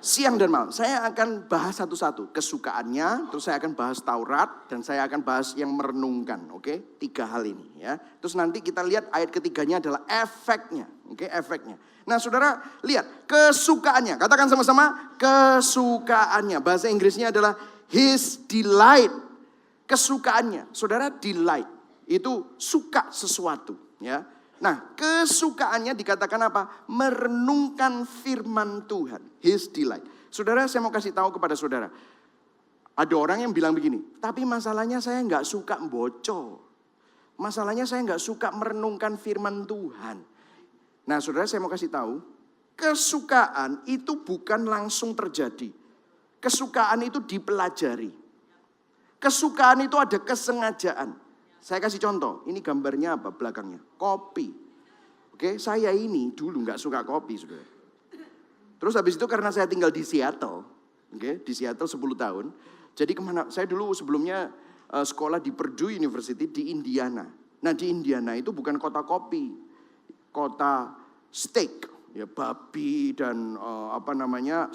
siang dan malam. Saya akan bahas satu-satu. Kesukaannya, terus saya akan bahas Taurat, dan saya akan bahas yang merenungkan. Oke, 3 hal ini ya. Terus nanti kita lihat ayat ketiganya adalah efeknya. Oke, efeknya. Nah saudara lihat kesukaannya. Katakan sama-sama kesukaannya. Bahasa Inggrisnya adalah his delight. Kesukaannya. Saudara delight. Itu suka sesuatu ya. Nah kesukaannya dikatakan apa? Merenungkan firman Tuhan. His delight. Saudara saya mau kasih tahu kepada saudara. Ada orang yang bilang begini. Tapi masalahnya saya gak suka bocor. Masalahnya saya gak suka merenungkan firman Tuhan. Nah saudara saya mau kasih tahu. Kesukaan itu bukan langsung terjadi. Kesukaan itu dipelajari. Kesukaan itu ada kesengajaan. Saya kasih contoh, ini gambarnya apa belakangnya? Kopi. Oke, saya ini dulu nggak suka kopi, saudara. Terus habis itu karena saya tinggal di Seattle, oke, di Seattle 10 tahun. Jadi saya dulu sebelumnya sekolah di Purdue University di Indiana. Nah di Indiana itu bukan kota kopi. kota steak, ya babi dan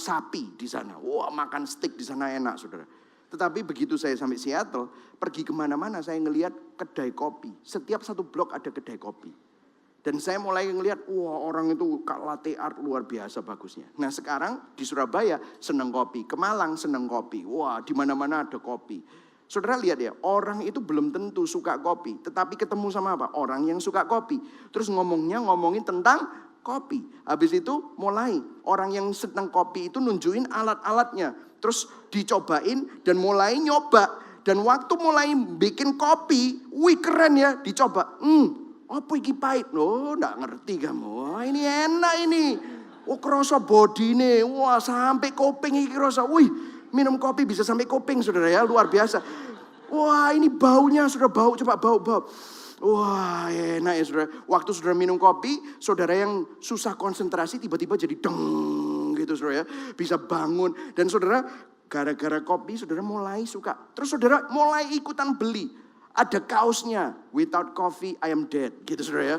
sapi di sana. Wah, makan steak di sana enak, saudara. Tetapi begitu saya sampai Seattle, pergi kemana-mana saya ngelihat kedai kopi. Setiap satu blok ada kedai kopi. Dan saya mulai ngelihat, wah orang itu latte art luar biasa bagusnya. Nah sekarang di Surabaya seneng kopi, ke Malang seneng kopi. Wah di mana-mana ada kopi. Saudara lihat ya, orang itu belum tentu suka kopi. Tetapi ketemu sama apa? Orang yang suka kopi. Terus ngomongin tentang kopi. Habis itu mulai orang yang senang kopi itu nunjukin alat-alatnya. Terus dicobain dan mulai nyoba. Dan waktu mulai bikin kopi, wih keren ya, dicoba. Apa iki pahit? Oh, enggak ngerti kamu. Wah, ini enak ini. Oh, kerasa bodine. Wah, sampai kuping iki kerasa. Wih, minum kopi bisa sampai kuping, saudara ya, luar biasa. Wah, ini baunya, saudara, bau, coba bau. Wah, enak ya, saudara. Waktu saudara minum kopi, saudara yang susah konsentrasi tiba-tiba jadi deng gitu, saudara ya. Bisa bangun. Dan saudara, gara-gara kopi, saudara mulai suka. Terus saudara mulai ikutan beli. Ada kaosnya, without coffee I am dead, gitu saudara ya.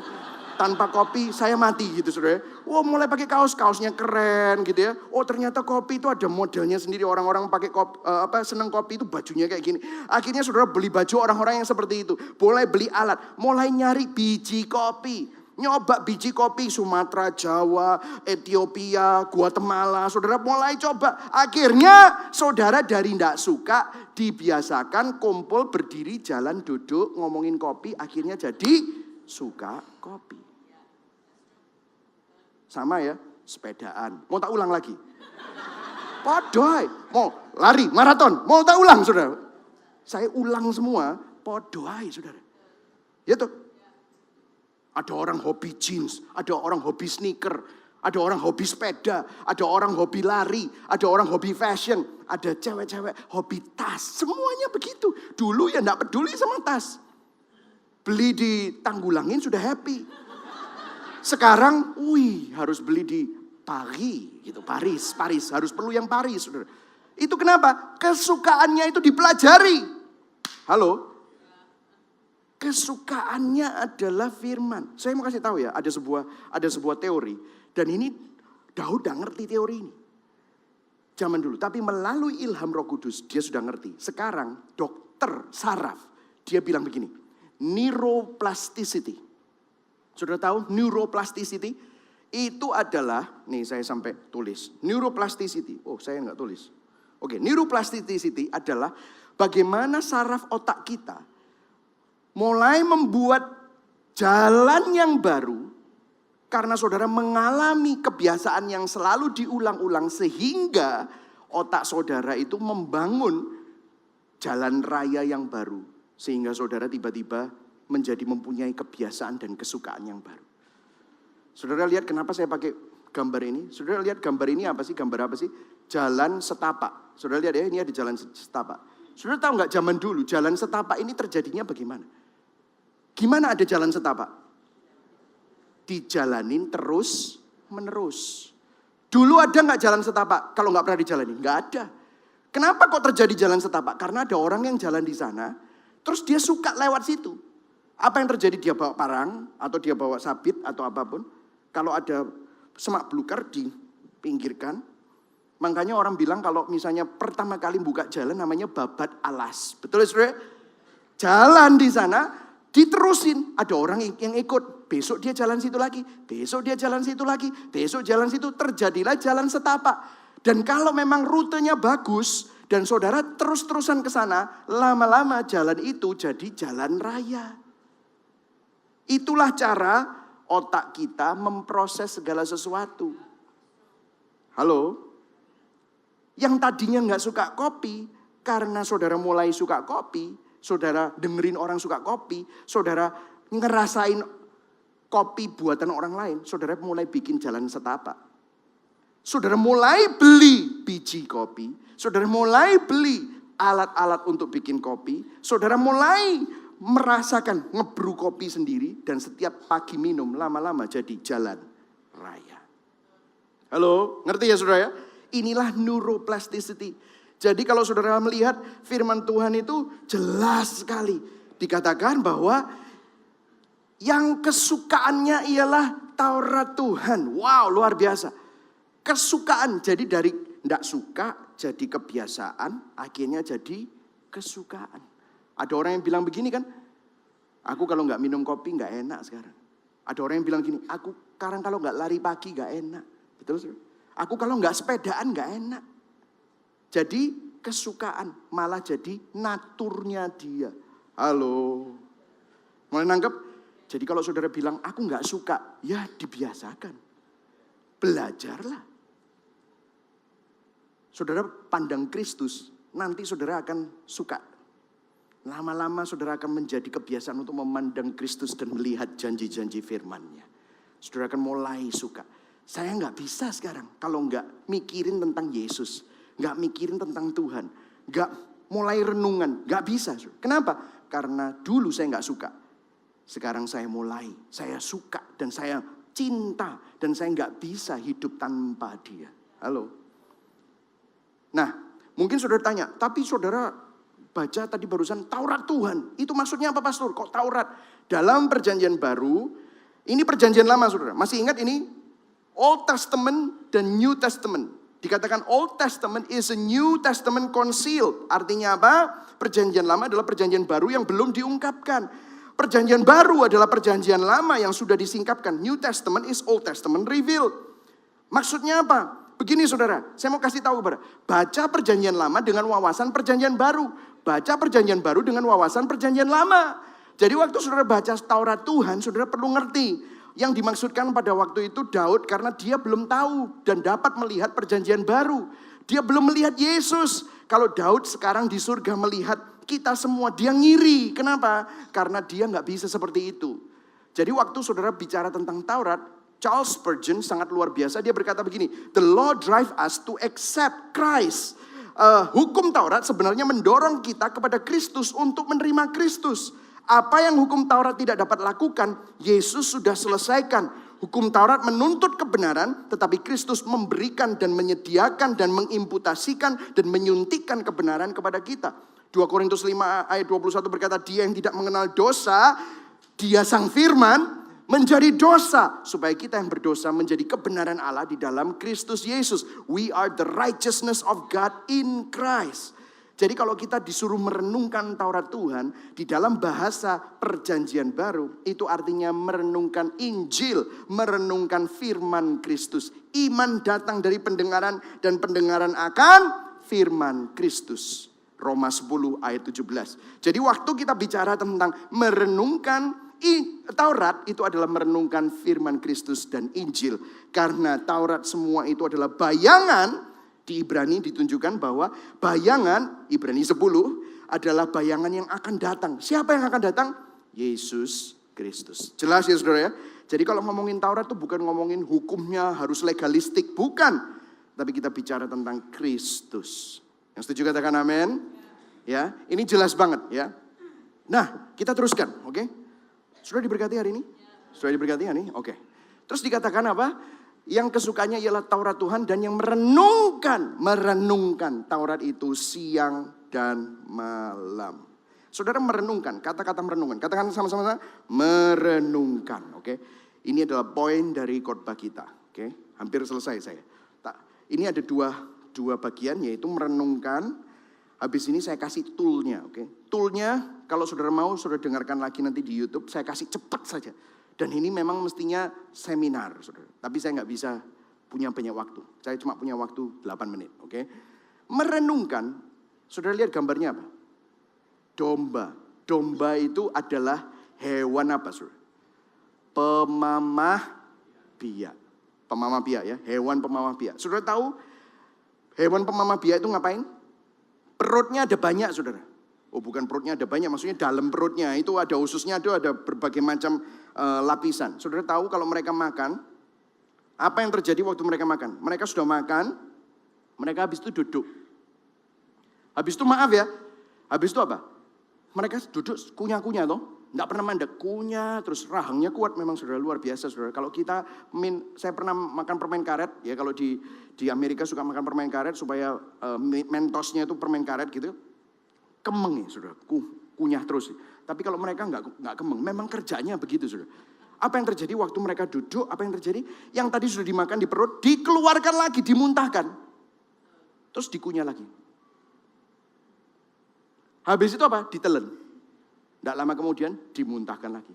Tanpa kopi saya mati gitu saudara ya. Wah mulai pakai kaosnya keren gitu ya. Oh ternyata kopi itu ada modelnya sendiri. Orang-orang pakai kopi, seneng kopi itu bajunya kayak gini. Akhirnya saudara beli baju orang-orang yang seperti itu. Mulai beli alat, mulai nyari biji kopi. Nyoba biji kopi Sumatera, Jawa, Ethiopia, Guatemala. Saudara mulai coba. Akhirnya saudara dari tidak suka dibiasakan kumpul berdiri jalan duduk ngomongin kopi. Akhirnya jadi suka kopi. Sama ya sepedaan. Mau tak ulang lagi? Podoy. Mau lari maraton. Mau tak ulang saudara? Saya ulang semua. Podoy saudara. Ya tuh. Ada orang hobi jeans, ada orang hobi sneaker, ada orang hobi sepeda, ada orang hobi lari, ada orang hobi fashion, ada cewek-cewek hobi tas. Semuanya begitu. Dulu ya enggak peduli sama tas. Beli di Tanggulangin sudah happy. Sekarang, harus beli di Paris gitu, Paris, harus perlu yang Paris, saudara. Itu kenapa? Kesukaannya itu dipelajari. Halo? Kesukaannya adalah firman. Saya mau kasih tahu ya, ada sebuah teori. Dan ini Daud udah ngerti teori ini. Zaman dulu, tapi melalui ilham Roh Kudus dia sudah ngerti. Sekarang dokter saraf, dia bilang begini, neuroplasticity. Sudah tahu neuroplasticity? Itu adalah, nih saya sampai tulis, neuroplasticity. Oh saya nggak tulis. Oke, neuroplasticity adalah bagaimana saraf otak kita mulai membuat jalan yang baru karena saudara mengalami kebiasaan yang selalu diulang-ulang sehingga otak saudara itu membangun jalan raya yang baru sehingga saudara tiba-tiba menjadi mempunyai kebiasaan dan kesukaan yang baru. Saudara lihat kenapa saya pakai gambar ini? Saudara lihat gambar ini apa sih? Gambar apa sih? Jalan setapak. Saudara lihat ya, ini ada jalan setapak. Saudara tahu nggak zaman dulu jalan setapak ini terjadinya bagaimana? Gimana ada jalan setapak? Dijalanin terus menerus. Dulu ada nggak jalan setapak? Kalau nggak pernah dijalanin, nggak ada. Kenapa kok terjadi jalan setapak? Karena ada orang yang jalan di sana, terus dia suka lewat situ. Apa yang terjadi? Dia bawa parang atau dia bawa sabit atau apapun. Kalau ada semak belukar dipinggirkan. Makanya orang bilang kalau misalnya pertama kali buka jalan namanya babat alas. Betul ya saudara? Jalan di sana. Diterusin, ada orang yang ikut. Besok dia jalan situ lagi, besok dia jalan situ lagi, besok jalan situ. Terjadilah jalan setapak. Dan kalau memang rutenya bagus dan saudara terus-terusan ke sana, lama-lama jalan itu jadi jalan raya. Itulah cara otak kita memproses segala sesuatu. Halo? Yang tadinya nggak suka kopi, karena saudara mulai suka kopi, saudara dengerin orang suka kopi, saudara ngerasain kopi buatan orang lain, saudara mulai bikin jalan setapak. Saudara mulai beli biji kopi, saudara mulai beli alat-alat untuk bikin kopi, saudara mulai merasakan ngebrew kopi sendiri dan setiap pagi minum lama-lama jadi jalan raya. Halo, ngerti ya saudara ya? Inilah neuroplasticity. Jadi kalau saudara melihat firman Tuhan itu jelas sekali. Dikatakan bahwa yang kesukaannya ialah Taurat Tuhan. Wow, luar biasa. Kesukaan, jadi dari tidak suka jadi kebiasaan, akhirnya jadi kesukaan. Ada orang yang bilang begini kan, aku kalau nggak minum kopi nggak enak sekarang. Ada orang yang bilang gini, aku sekarang kalau nggak lari pagi nggak enak. Betul? Aku kalau nggak sepedaan nggak enak. Jadi kesukaan, malah jadi naturnya dia. Halo, mulai nangkep? Jadi kalau saudara bilang, aku nggak suka, ya dibiasakan. Belajarlah. Saudara pandang Kristus, nanti saudara akan suka. Lama-lama saudara akan menjadi kebiasaan untuk memandang Kristus dan melihat janji-janji firman-Nya. Saudara akan mulai suka. Saya nggak bisa sekarang kalau nggak mikirin tentang Yesus. Nggak mikirin tentang Tuhan. Nggak mulai renungan. Nggak bisa. Kenapa? Karena dulu saya nggak suka. Sekarang saya mulai. Saya suka dan saya cinta. Dan saya nggak bisa hidup tanpa dia. Halo. Nah, mungkin saudara tanya, tapi saudara baca tadi barusan Taurat Tuhan. Itu maksudnya apa pastor? Kok Taurat? Dalam perjanjian baru, ini perjanjian lama saudara. Masih ingat ini? Old Testament dan New Testament. Dikatakan Old Testament is a New Testament concealed. Artinya apa? Perjanjian lama adalah perjanjian baru yang belum diungkapkan. Perjanjian baru adalah perjanjian lama yang sudah disingkapkan. New Testament is Old Testament revealed. Maksudnya apa? Begini saudara, saya mau kasih tahu kepada. Baca perjanjian lama dengan wawasan perjanjian baru. Baca perjanjian baru dengan wawasan perjanjian lama. Jadi waktu saudara baca Taurat Tuhan, saudara perlu ngerti. Yang dimaksudkan pada waktu itu Daud karena dia belum tahu dan dapat melihat perjanjian baru. Dia belum melihat Yesus. Kalau Daud sekarang di surga melihat kita semua, dia ngiri. Kenapa? Karena dia nggak bisa seperti itu. Jadi waktu saudara bicara tentang Taurat, Charles Spurgeon sangat luar biasa. Dia berkata begini, the law drive us to accept Christ. Hukum Taurat sebenarnya mendorong kita kepada Kristus untuk menerima Kristus. Apa yang hukum Taurat tidak dapat lakukan, Yesus sudah selesaikan. Hukum Taurat menuntut kebenaran, tetapi Kristus memberikan dan menyediakan dan mengimputasikan dan menyuntikkan kebenaran kepada kita. 2 Korintus 5 ayat 21 berkata, dia yang tidak mengenal dosa, dia sang firman, menjadi dosa supaya kita yang berdosa menjadi kebenaran Allah di dalam Kristus Yesus. We are the righteousness of God in Christ. Jadi kalau kita disuruh merenungkan Taurat Tuhan di dalam bahasa perjanjian baru, itu artinya merenungkan Injil, merenungkan firman Kristus. Iman datang dari pendengaran dan pendengaran akan firman Kristus. Roma 10 ayat 17. Jadi waktu kita bicara tentang merenungkan Taurat, itu adalah merenungkan firman Kristus dan Injil. Karena Taurat semua itu adalah bayangan. Di Ibrani ditunjukkan bahwa bayangan, Ibrani 10 adalah bayangan yang akan datang. Siapa yang akan datang? Yesus Kristus. Jelas ya saudara ya? Jadi kalau ngomongin Taurat itu bukan ngomongin hukumnya harus legalistik. Bukan. Tapi kita bicara tentang Kristus. Yang setuju katakan amin. Ya, ini jelas banget ya. Nah, kita teruskan, oke? Sudah diberkati hari ini? Sudah diberkati hari ini? Oke. Terus dikatakan apa? Yang kesukanya ialah Taurat Tuhan dan yang merenungkan Taurat itu siang dan malam. Saudara merenungkan, kata-kata merenungkan. Katakan sama-sama merenungkan, oke? Ini adalah poin dari khotbah kita, oke? Hampir selesai saya. Ini ada dua bagian yaitu merenungkan. Habis ini saya kasih toolnya, oke? Toolnya kalau saudara mau, saudara dengarkan lagi nanti di YouTube. Saya kasih cepat saja. Dan ini memang mestinya seminar, saudara. Tapi saya nggak bisa punya banyak waktu. Saya cuma punya waktu 8 menit, oke? Merenungkan, saudara lihat gambarnya apa? Domba. Domba itu adalah hewan apa, saudara? Pemamah biak. Pemamah biak ya, hewan pemamah biak. Saudara tahu hewan pemamah biak itu ngapain? Perutnya ada banyak, saudara. Oh bukan perutnya ada banyak, maksudnya dalam perutnya itu ada ususnya, ada berbagai macam lapisan. Saudara tahu kalau mereka makan, apa yang terjadi waktu mereka makan? Mereka sudah makan, mereka habis itu duduk. Habis itu maaf ya, habis itu apa? Mereka duduk kunyah-kunyah toh. Nggak pernah mandek, kunyah, terus rahangnya kuat memang saudara, luar biasa saudara. Kalau kita, saya pernah makan permen karet, ya kalau di Amerika suka makan permen karet supaya mentosnya itu permen karet gitu. Kemeng ya saudara, kunyah terus. Tapi kalau mereka nggak kemeng, memang kerjanya begitu saudara. Apa yang terjadi waktu mereka duduk? Apa yang terjadi? Yang tadi sudah dimakan di perut, dikeluarkan lagi, dimuntahkan. Terus dikunyah lagi. Habis itu apa? Ditelen. Tidak lama kemudian dimuntahkan lagi.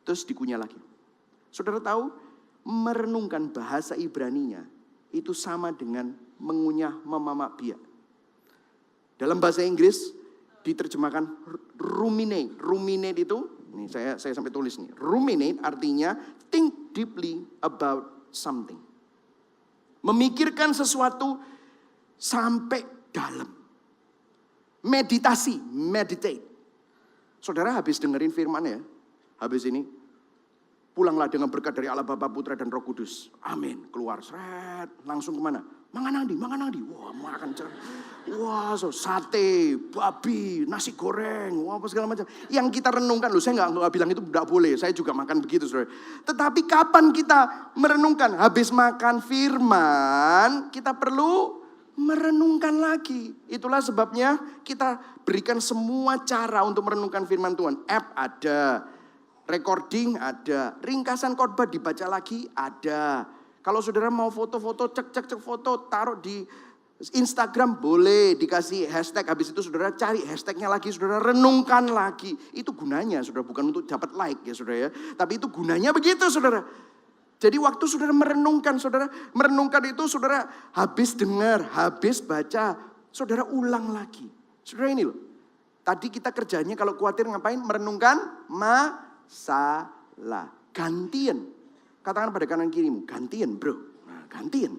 Terus dikunyah lagi. Saudara tahu, merenungkan bahasa Ibraninya itu sama dengan mengunyah memamak biak. Dalam bahasa Inggris diterjemahkan ruminate. Ruminate itu, ini saya sampai tulis nih. Ruminate artinya think deeply about something. Memikirkan sesuatu sampai dalam. Meditasi, meditate. Saudara habis dengerin firman ya, habis ini pulanglah dengan berkat dari Allah Bapa, Putra dan Roh Kudus. Amin. Keluar, seret, langsung kemana? Mangan di. Wah, makan cerah. Wah, sate, babi, nasi goreng, wah apa segala macam. Yang kita renungkan, loh saya nggak bilang itu tidak boleh. Saya juga makan begitu, saudara. Tetapi kapan kita merenungkan? Habis makan firman, kita perlu merenungkan lagi. Itulah sebabnya kita berikan semua cara untuk merenungkan firman Tuhan. App ada, recording ada, ringkasan khotbah dibaca lagi ada. Kalau saudara mau foto-foto, cek foto, taruh di Instagram boleh, dikasih hashtag. Habis itu saudara cari hashtagnya lagi, saudara renungkan lagi. Itu gunanya, saudara, bukan untuk dapat like ya saudara ya. Tapi itu gunanya begitu saudara. Jadi waktu saudara merenungkan itu saudara habis dengar, habis baca, saudara ulang lagi. Saudara ini loh, tadi kita kerjanya kalau khawatir ngapain? Merenungkan masalah. Gantian. Katakan pada kanan kirimu, gantian bro. Nah, gantian.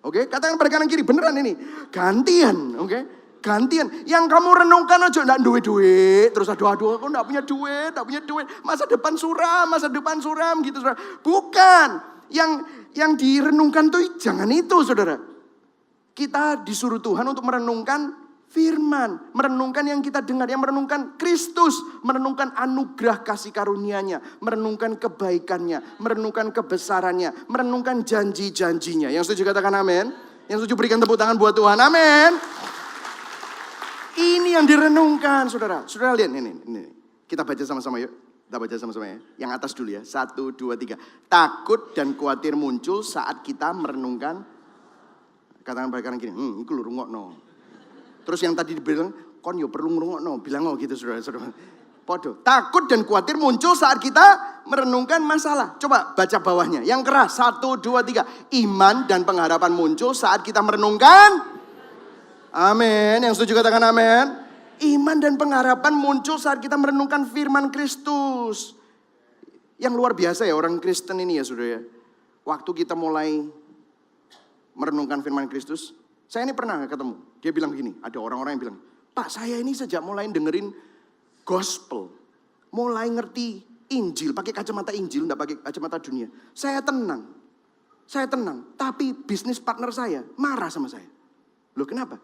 Oke, katakan pada kanan kiri, beneran ini. Gantian, oke. Gantian. Yang kamu renungkan aja enggak duit. Terus aduh aku enggak punya duit. Masa depan suram gitu saudara. Bukan. Yang direnungkan tuh jangan itu saudara. Kita disuruh Tuhan untuk merenungkan firman, merenungkan yang kita dengar, yang merenungkan Kristus, merenungkan anugerah kasih karunia-Nya, merenungkan kebaikannya, merenungkan kebesarannya, merenungkan janji-janjinya. Yang setuju katakan amin. Yang setuju berikan tepuk tangan buat Tuhan. Amin. Ini yang direnungkan, saudara. Saudara lihat ini. Kita baca sama-sama yuk. Kita baca sama-sama ya. Yang atas dulu ya. 1, 2, 3. Takut dan khawatir muncul saat kita merenungkan. Katakan pada kanan gini, itu lu rungokno. Terus yang tadi dibilang, kon yo perlu ngrungokno, bilang gitu saudara-saudara. Podo. Takut dan khawatir muncul saat kita merenungkan masalah. Coba baca bawahnya, yang keras. 1, 2, 3. Iman dan pengharapan muncul saat kita merenungkan. Amin. Yang setuju katakan amin. Iman dan pengharapan muncul saat kita merenungkan firman Kristus. Yang luar biasa ya orang Kristen ini ya saudara ya. Waktu kita mulai merenungkan firman Kristus. Saya ini pernah ketemu, dia bilang gini, ada orang-orang yang bilang, Pak saya ini sejak mulai dengerin gospel, mulai ngerti Injil, pakai kacamata Injil, enggak pakai kacamata dunia. Saya tenang, tapi bisnis partner saya marah sama saya. Loh kenapa?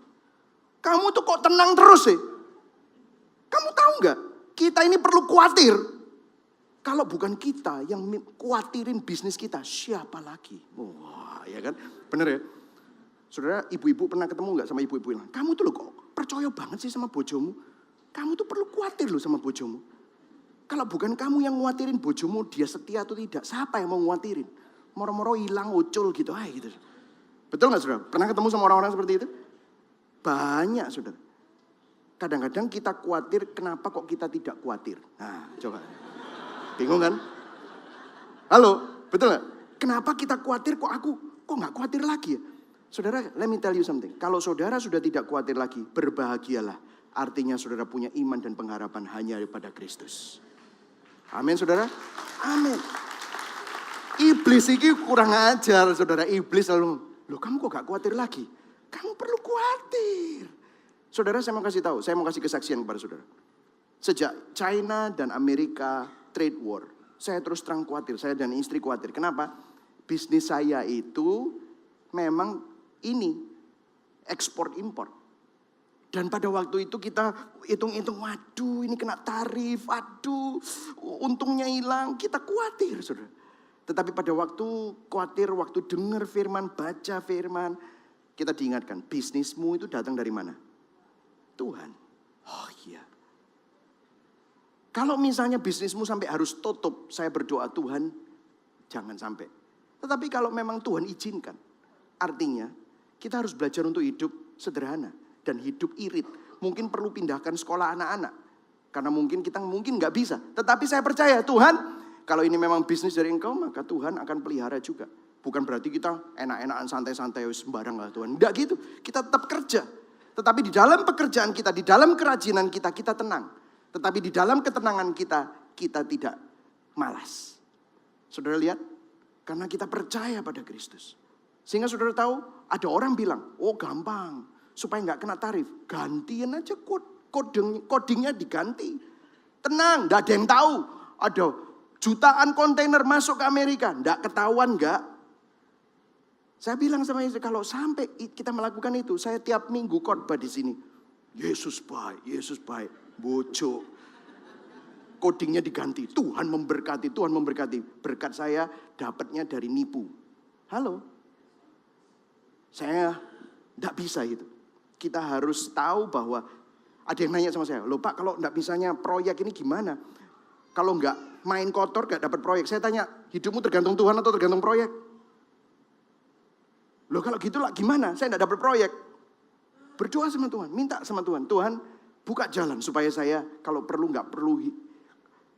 Kamu tuh kok tenang terus sih? Kamu tahu nggak? Kita ini perlu khawatir. Kalau bukan kita yang khawatirin bisnis kita, siapa lagi? Wah ya kan, bener ya. Saudara, ibu-ibu pernah ketemu gak sama ibu-ibu yang kamu tuh loh kok percaya banget sih sama bojomu. Kamu tuh perlu khawatir loh sama bojomu. Kalau bukan kamu yang nguatirin bojomu, dia setia atau tidak, siapa yang mau nguatirin? Moro-moro hilang, ucul gitu aja gitu. Betul gak saudara? Pernah ketemu sama orang-orang seperti itu? Banyak saudara. Kadang-kadang kita khawatir, kenapa kok kita tidak khawatir? Nah coba. Bingung kan? Halo, betul gak? Kenapa kita khawatir kok gak khawatir lagi ya? Saudara, let me tell you something. Kalau saudara sudah tidak khawatir lagi, berbahagialah. Artinya saudara punya iman dan pengharapan hanya pada Kristus. Amin saudara? Amin. Iblis ini kurang ajar saudara. Iblis selalu, loh kamu kok gak khawatir lagi? Kamu perlu khawatir. Saudara saya mau kasih kesaksian kepada saudara. Sejak China dan Amerika trade war, saya terus terang khawatir. Saya dan istri khawatir. Kenapa? Bisnis saya itu memang ini ekspor impor. Dan pada waktu itu kita hitung-hitung, waduh ini kena tarif, waduh untungnya hilang, kita khawatir saudara. Tetapi pada waktu khawatir, waktu dengar firman, baca firman, kita diingatkan, bisnismu itu datang dari mana? Tuhan. Oh iya. Kalau misalnya bisnismu sampai harus tutup, saya berdoa Tuhan jangan sampai. Tetapi kalau memang Tuhan izinkan, artinya kita harus belajar untuk hidup sederhana dan hidup irit. Mungkin perlu pindahkan sekolah anak-anak. Karena mungkin kita nggak bisa. Tetapi saya percaya Tuhan, kalau ini memang bisnis dari Engkau, maka Tuhan akan pelihara juga. Bukan berarti kita enak-enakan santai-santai sembarang lah Tuhan. Enggak gitu, kita tetap kerja. Tetapi di dalam pekerjaan kita, di dalam kerajinan kita, kita tenang. Tetapi di dalam ketenangan kita, kita tidak malas. Saudara lihat, karena kita percaya pada Kristus. Sehingga saudara tahu, ada orang bilang, oh gampang, supaya nggak kena tarif. Gantiin aja codingnya diganti. Tenang, nggak ada yang tahu. Ada jutaan kontainer masuk ke Amerika, nggak ketahuan nggak. Saya bilang sama istri, kalau sampai kita melakukan itu, saya tiap minggu khotbah di sini. Yesus baik, bojo. Codingnya diganti, Tuhan memberkati. Berkat saya dapatnya dari nipu. Halo? Saya enggak bisa itu. Kita harus tahu bahwa, ada yang nanya sama saya, loh Pak kalau enggak bisanya proyek ini gimana? Kalau enggak main kotor enggak dapat proyek. Saya tanya, hidupmu tergantung Tuhan atau tergantung proyek? Loh kalau gitu lah gimana? Saya enggak dapat proyek. Berdoa sama Tuhan, minta sama Tuhan. Tuhan buka jalan supaya saya kalau perlu enggak perlu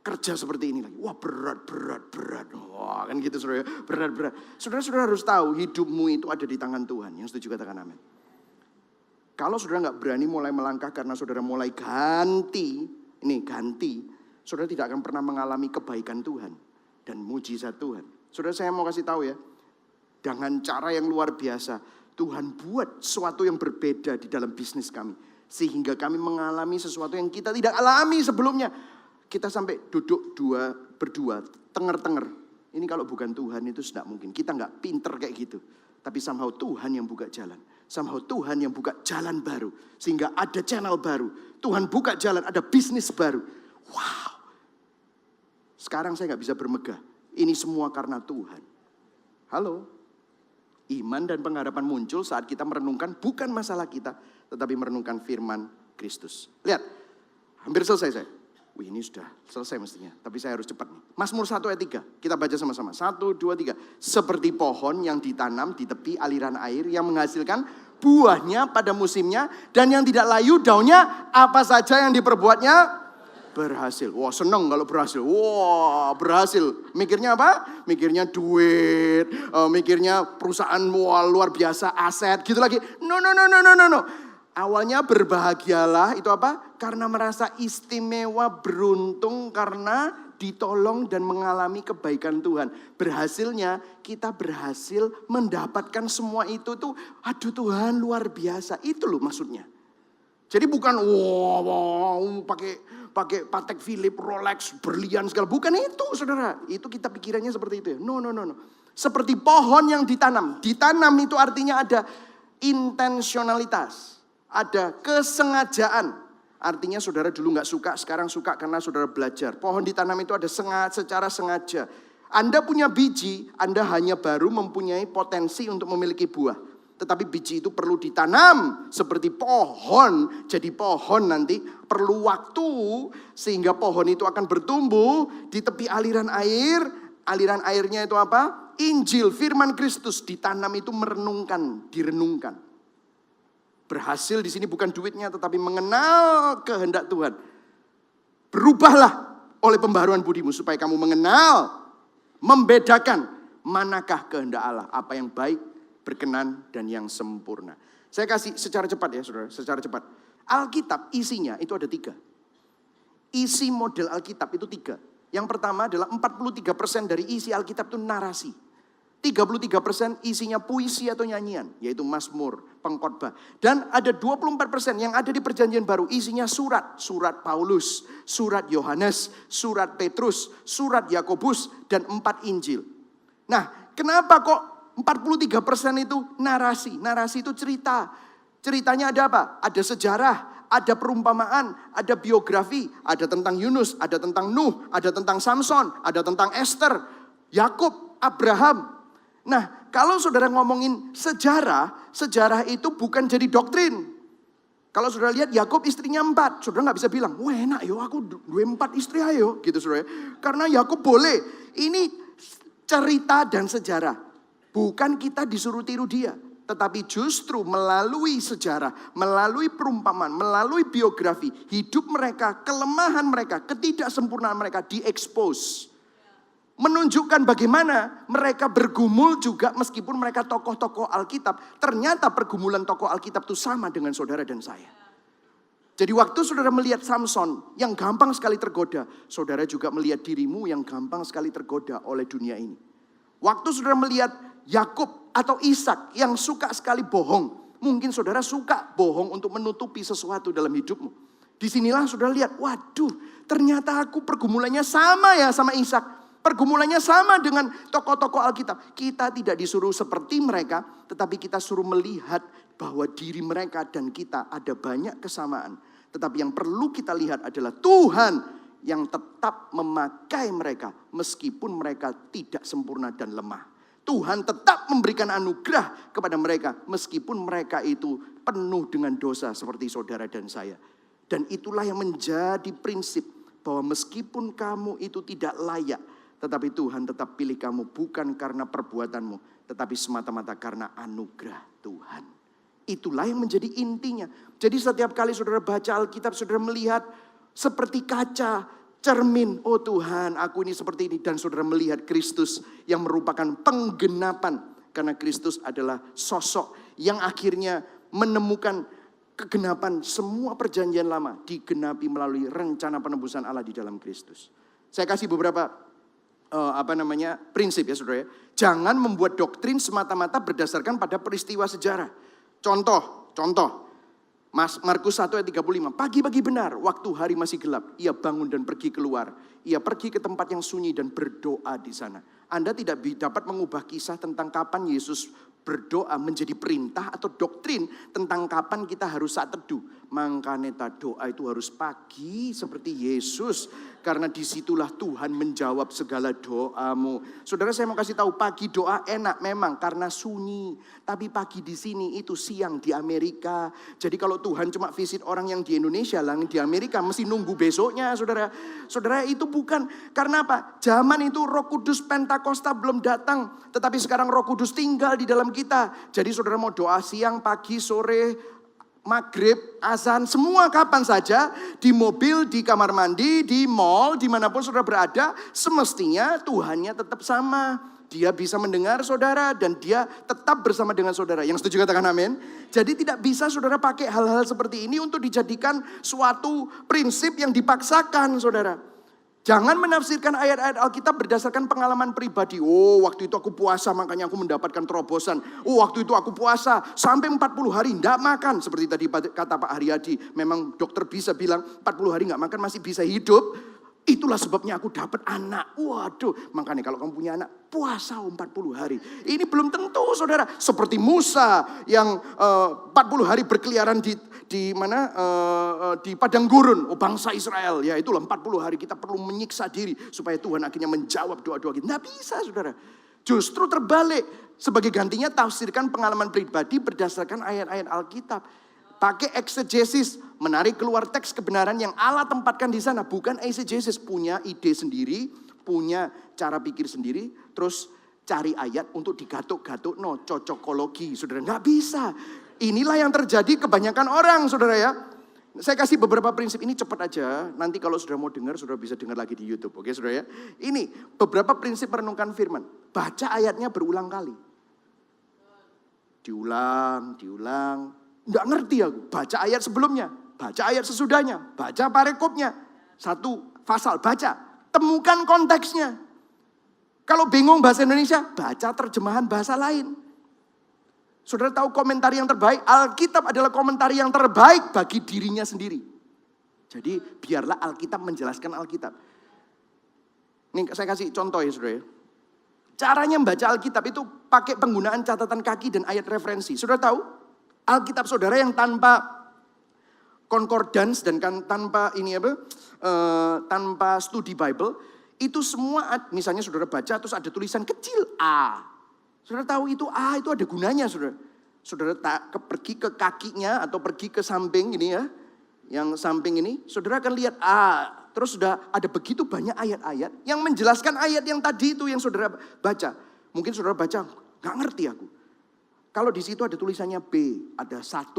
kerja seperti ini lagi. Wah berat. Wah kan gitu saudara, berat. Saudara harus tahu hidupmu itu ada di tangan Tuhan. Yang setuju katakan amin. Kalau saudara nggak berani mulai melangkah karena saudara mulai ganti, saudara tidak akan pernah mengalami kebaikan Tuhan dan mujizat Tuhan. Saudara saya mau kasih tahu ya, dengan cara yang luar biasa, Tuhan buat sesuatu yang berbeda di dalam bisnis kami. Sehingga kami mengalami sesuatu yang kita tidak alami sebelumnya. Kita sampai duduk berdua, tenger-tenger. Ini kalau bukan Tuhan itu tidak mungkin. Kita nggak pinter kayak gitu. Tapi somehow Tuhan yang buka jalan. Somehow Tuhan yang buka jalan baru. Sehingga ada channel baru. Tuhan buka jalan, ada bisnis baru. Wow. Sekarang saya nggak bisa bermegah. Ini semua karena Tuhan. Halo. Iman dan pengharapan muncul saat kita merenungkan bukan masalah kita. Tetapi merenungkan firman Kristus. Lihat. Hampir selesai saya. Wih ini sudah selesai mestinya. Tapi saya harus cepat nih. Mazmur 1 ayat 3. Kita baca sama-sama. 1, 2, 3. Seperti pohon yang ditanam di tepi aliran air. Yang menghasilkan buahnya pada musimnya. Dan yang tidak layu daunnya. Apa saja yang diperbuatnya berhasil. Wah seneng kalau berhasil. Wah berhasil. Mikirnya apa? Mikirnya duit. Mikirnya perusahaan luar biasa. Aset gitu lagi. No. Awalnya berbahagialah itu apa? Karena merasa istimewa, beruntung karena ditolong dan mengalami kebaikan Tuhan. Berhasilnya kita berhasil mendapatkan semua itu tuh, aduh Tuhan luar biasa. Itu loh maksudnya. Jadi bukan pakai Patek Philippe, Rolex, berlian segala. Bukan itu saudara. Itu kita pikirannya seperti itu ya. No. Seperti pohon yang ditanam. Ditanam itu artinya ada intensionalitas. Ada kesengajaan. Artinya saudara dulu gak suka, sekarang suka karena saudara belajar. Pohon ditanam itu ada secara sengaja. Anda punya biji, Anda hanya baru mempunyai potensi untuk memiliki buah. Tetapi biji itu perlu ditanam seperti pohon. Jadi pohon nanti perlu waktu sehingga pohon itu akan bertumbuh di tepi aliran air. Aliran airnya itu apa? Injil, firman Kristus ditanam itu direnungkan. Berhasil di sini bukan duitnya tetapi mengenal kehendak Tuhan. Berubahlah oleh pembaharuan budimu supaya kamu mengenal, membedakan manakah kehendak Allah, apa yang baik, berkenan dan yang sempurna. Saya kasih secara cepat ya saudara, secara cepat. Alkitab isinya itu ada 3. Isi model Alkitab itu 3. Yang pertama adalah 43% dari isi Alkitab itu narasi. 33% isinya puisi atau nyanyian, yaitu Mazmur, pengkhotbah. Dan ada 24% yang ada di Perjanjian Baru, isinya surat. Surat Paulus, surat Yohanes, surat Petrus, surat Yakobus, dan 4 Injil. Nah, kenapa kok 43% itu narasi? Narasi itu cerita. Ceritanya ada apa? Ada sejarah, ada perumpamaan, ada biografi, ada tentang Yunus, ada tentang Nuh, ada tentang Samson, ada tentang Esther, Yakub, Abraham. Nah, kalau saudara ngomongin sejarah, sejarah itu bukan jadi doktrin. Kalau saudara lihat Yakub istrinya 4, saudara nggak bisa bilang, wah enak yo aku 4 istri ayo, gitu saudara. Karena Yakub boleh. Ini cerita dan sejarah. Bukan kita disuruh tiru dia. Tetapi justru melalui sejarah, melalui perumpamaan, melalui biografi, hidup mereka, kelemahan mereka, ketidaksempurnaan mereka diekspos. Menunjukkan bagaimana mereka bergumul juga meskipun mereka tokoh-tokoh Alkitab. Ternyata pergumulan tokoh Alkitab itu sama dengan saudara dan saya. Jadi waktu saudara melihat Samson yang gampang sekali tergoda, saudara juga melihat dirimu yang gampang sekali tergoda oleh dunia ini. Waktu saudara melihat Yakub atau Ishak yang suka sekali bohong, mungkin saudara suka bohong untuk menutupi sesuatu dalam hidupmu. Disinilah saudara lihat, waduh ternyata aku pergumulannya sama ya sama Ishak. Pergumulannya sama dengan tokoh-tokoh Alkitab. Kita tidak disuruh seperti mereka, tetapi kita suruh melihat bahwa diri mereka dan kita ada banyak kesamaan. Tetapi yang perlu kita lihat adalah Tuhan yang tetap memakai mereka meskipun mereka tidak sempurna dan lemah. Tuhan tetap memberikan anugerah kepada mereka meskipun mereka itu penuh dengan dosa seperti saudara dan saya. Dan itulah yang menjadi prinsip bahwa meskipun kamu itu tidak layak, tetapi Tuhan tetap pilih kamu bukan karena perbuatanmu, tetapi semata-mata karena anugerah Tuhan. Itulah yang menjadi intinya. Jadi setiap kali saudara baca Alkitab, saudara melihat seperti kaca, cermin. Oh Tuhan, aku ini seperti ini. Dan saudara melihat Kristus yang merupakan penggenapan. Karena Kristus adalah sosok yang akhirnya menemukan kegenapan semua perjanjian lama. Digenapi melalui rencana penebusan Allah di dalam Kristus. Saya kasih beberapa prinsip ya saudara ya. Jangan membuat doktrin semata-mata berdasarkan pada peristiwa sejarah. Contoh. Markus 1 ayat 35. Pagi-pagi benar, waktu hari masih gelap, ia bangun dan pergi keluar. Ia pergi ke tempat yang sunyi dan berdoa di sana. Anda tidak dapat mengubah kisah tentang kapan Yesus berdoa menjadi perintah atau doktrin tentang kapan kita harus saat teduh. Makanya doa itu harus pagi seperti Yesus. Karena disitulah Tuhan menjawab segala doamu. Saudara, saya mau kasih tahu, pagi doa enak memang karena sunyi. Tapi pagi di sini itu siang di Amerika. Jadi kalau Tuhan cuma visit orang yang di Indonesia, lah di Amerika mesti nunggu besoknya saudara. Saudara, itu bukan karena apa? Zaman itu Roh Kudus Pentakosta belum datang. Tetapi sekarang Roh Kudus tinggal di dalam kita. Jadi saudara mau doa siang, pagi, sore, maghrib, azan, semua kapan saja, di mobil, di kamar mandi, di mall, dimanapun saudara berada, semestinya Tuhannya tetap sama. Dia bisa mendengar saudara dan dia tetap bersama dengan saudara. Yang setuju katakan amin. Jadi tidak bisa saudara pakai hal-hal seperti ini untuk dijadikan suatu prinsip yang dipaksakan saudara. Jangan menafsirkan ayat-ayat Alkitab berdasarkan pengalaman pribadi. Oh, waktu itu aku puasa makanya aku mendapatkan terobosan. Oh, waktu itu aku puasa sampai 40 hari tidak makan. Seperti tadi kata Pak Haryadi. Memang dokter bisa bilang 40 hari nggak makan masih bisa hidup. Itulah sebabnya aku dapat anak. Waduh, makanya kalau kamu punya anak, puasa 40 hari. Ini belum tentu saudara. Seperti Musa yang 40 hari berkeliaran di mana di padang gurun, bangsa Israel. Ya itulah 40 hari kita perlu menyiksa diri supaya Tuhan akhirnya menjawab doa-doa kita. Nggak bisa saudara. Justru terbalik. Sebagai gantinya tafsirkan pengalaman pribadi berdasarkan ayat-ayat Alkitab. Pakai exegesis, menarik keluar teks kebenaran yang Allah tempatkan di sana. Bukan exegesis, punya ide sendiri, punya cara pikir sendiri, terus cari ayat untuk digatuk-gatuk, no cocokologi, saudara. Nggak bisa. Inilah yang terjadi kebanyakan orang, saudara ya. Saya kasih beberapa prinsip ini cepat aja. Nanti kalau saudara mau dengar, saudara bisa dengar lagi di YouTube, oke saudara ya. Ini beberapa prinsip merenungkan firman. Baca ayatnya berulang kali. Diulang. Nggak ngerti aku, baca ayat sebelumnya, baca ayat sesudahnya, baca parekopnya. Satu pasal, baca, temukan konteksnya. Kalau bingung bahasa Indonesia, baca terjemahan bahasa lain. Saudara tahu komentar yang terbaik? Alkitab adalah komentar yang terbaik bagi dirinya sendiri. Jadi biarlah Alkitab menjelaskan Alkitab. Ini saya kasih contoh ya saudara ya. Caranya membaca Alkitab itu pakai penggunaan catatan kaki dan ayat referensi. Saudara tahu? Alkitab saudara yang tanpa concordance dan tanpa tanpa studi Bible, itu semua misalnya saudara baca terus ada tulisan kecil A. Saudara tahu itu A itu ada gunanya saudara. saudara pergi ke kakinya atau pergi ke samping ini ya, yang samping ini, saudara akan lihat, terus sudah ada begitu banyak ayat-ayat yang menjelaskan ayat yang tadi itu yang saudara baca. Mungkin saudara baca, gak ngerti aku. Kalau di situ ada tulisannya B, ada 1.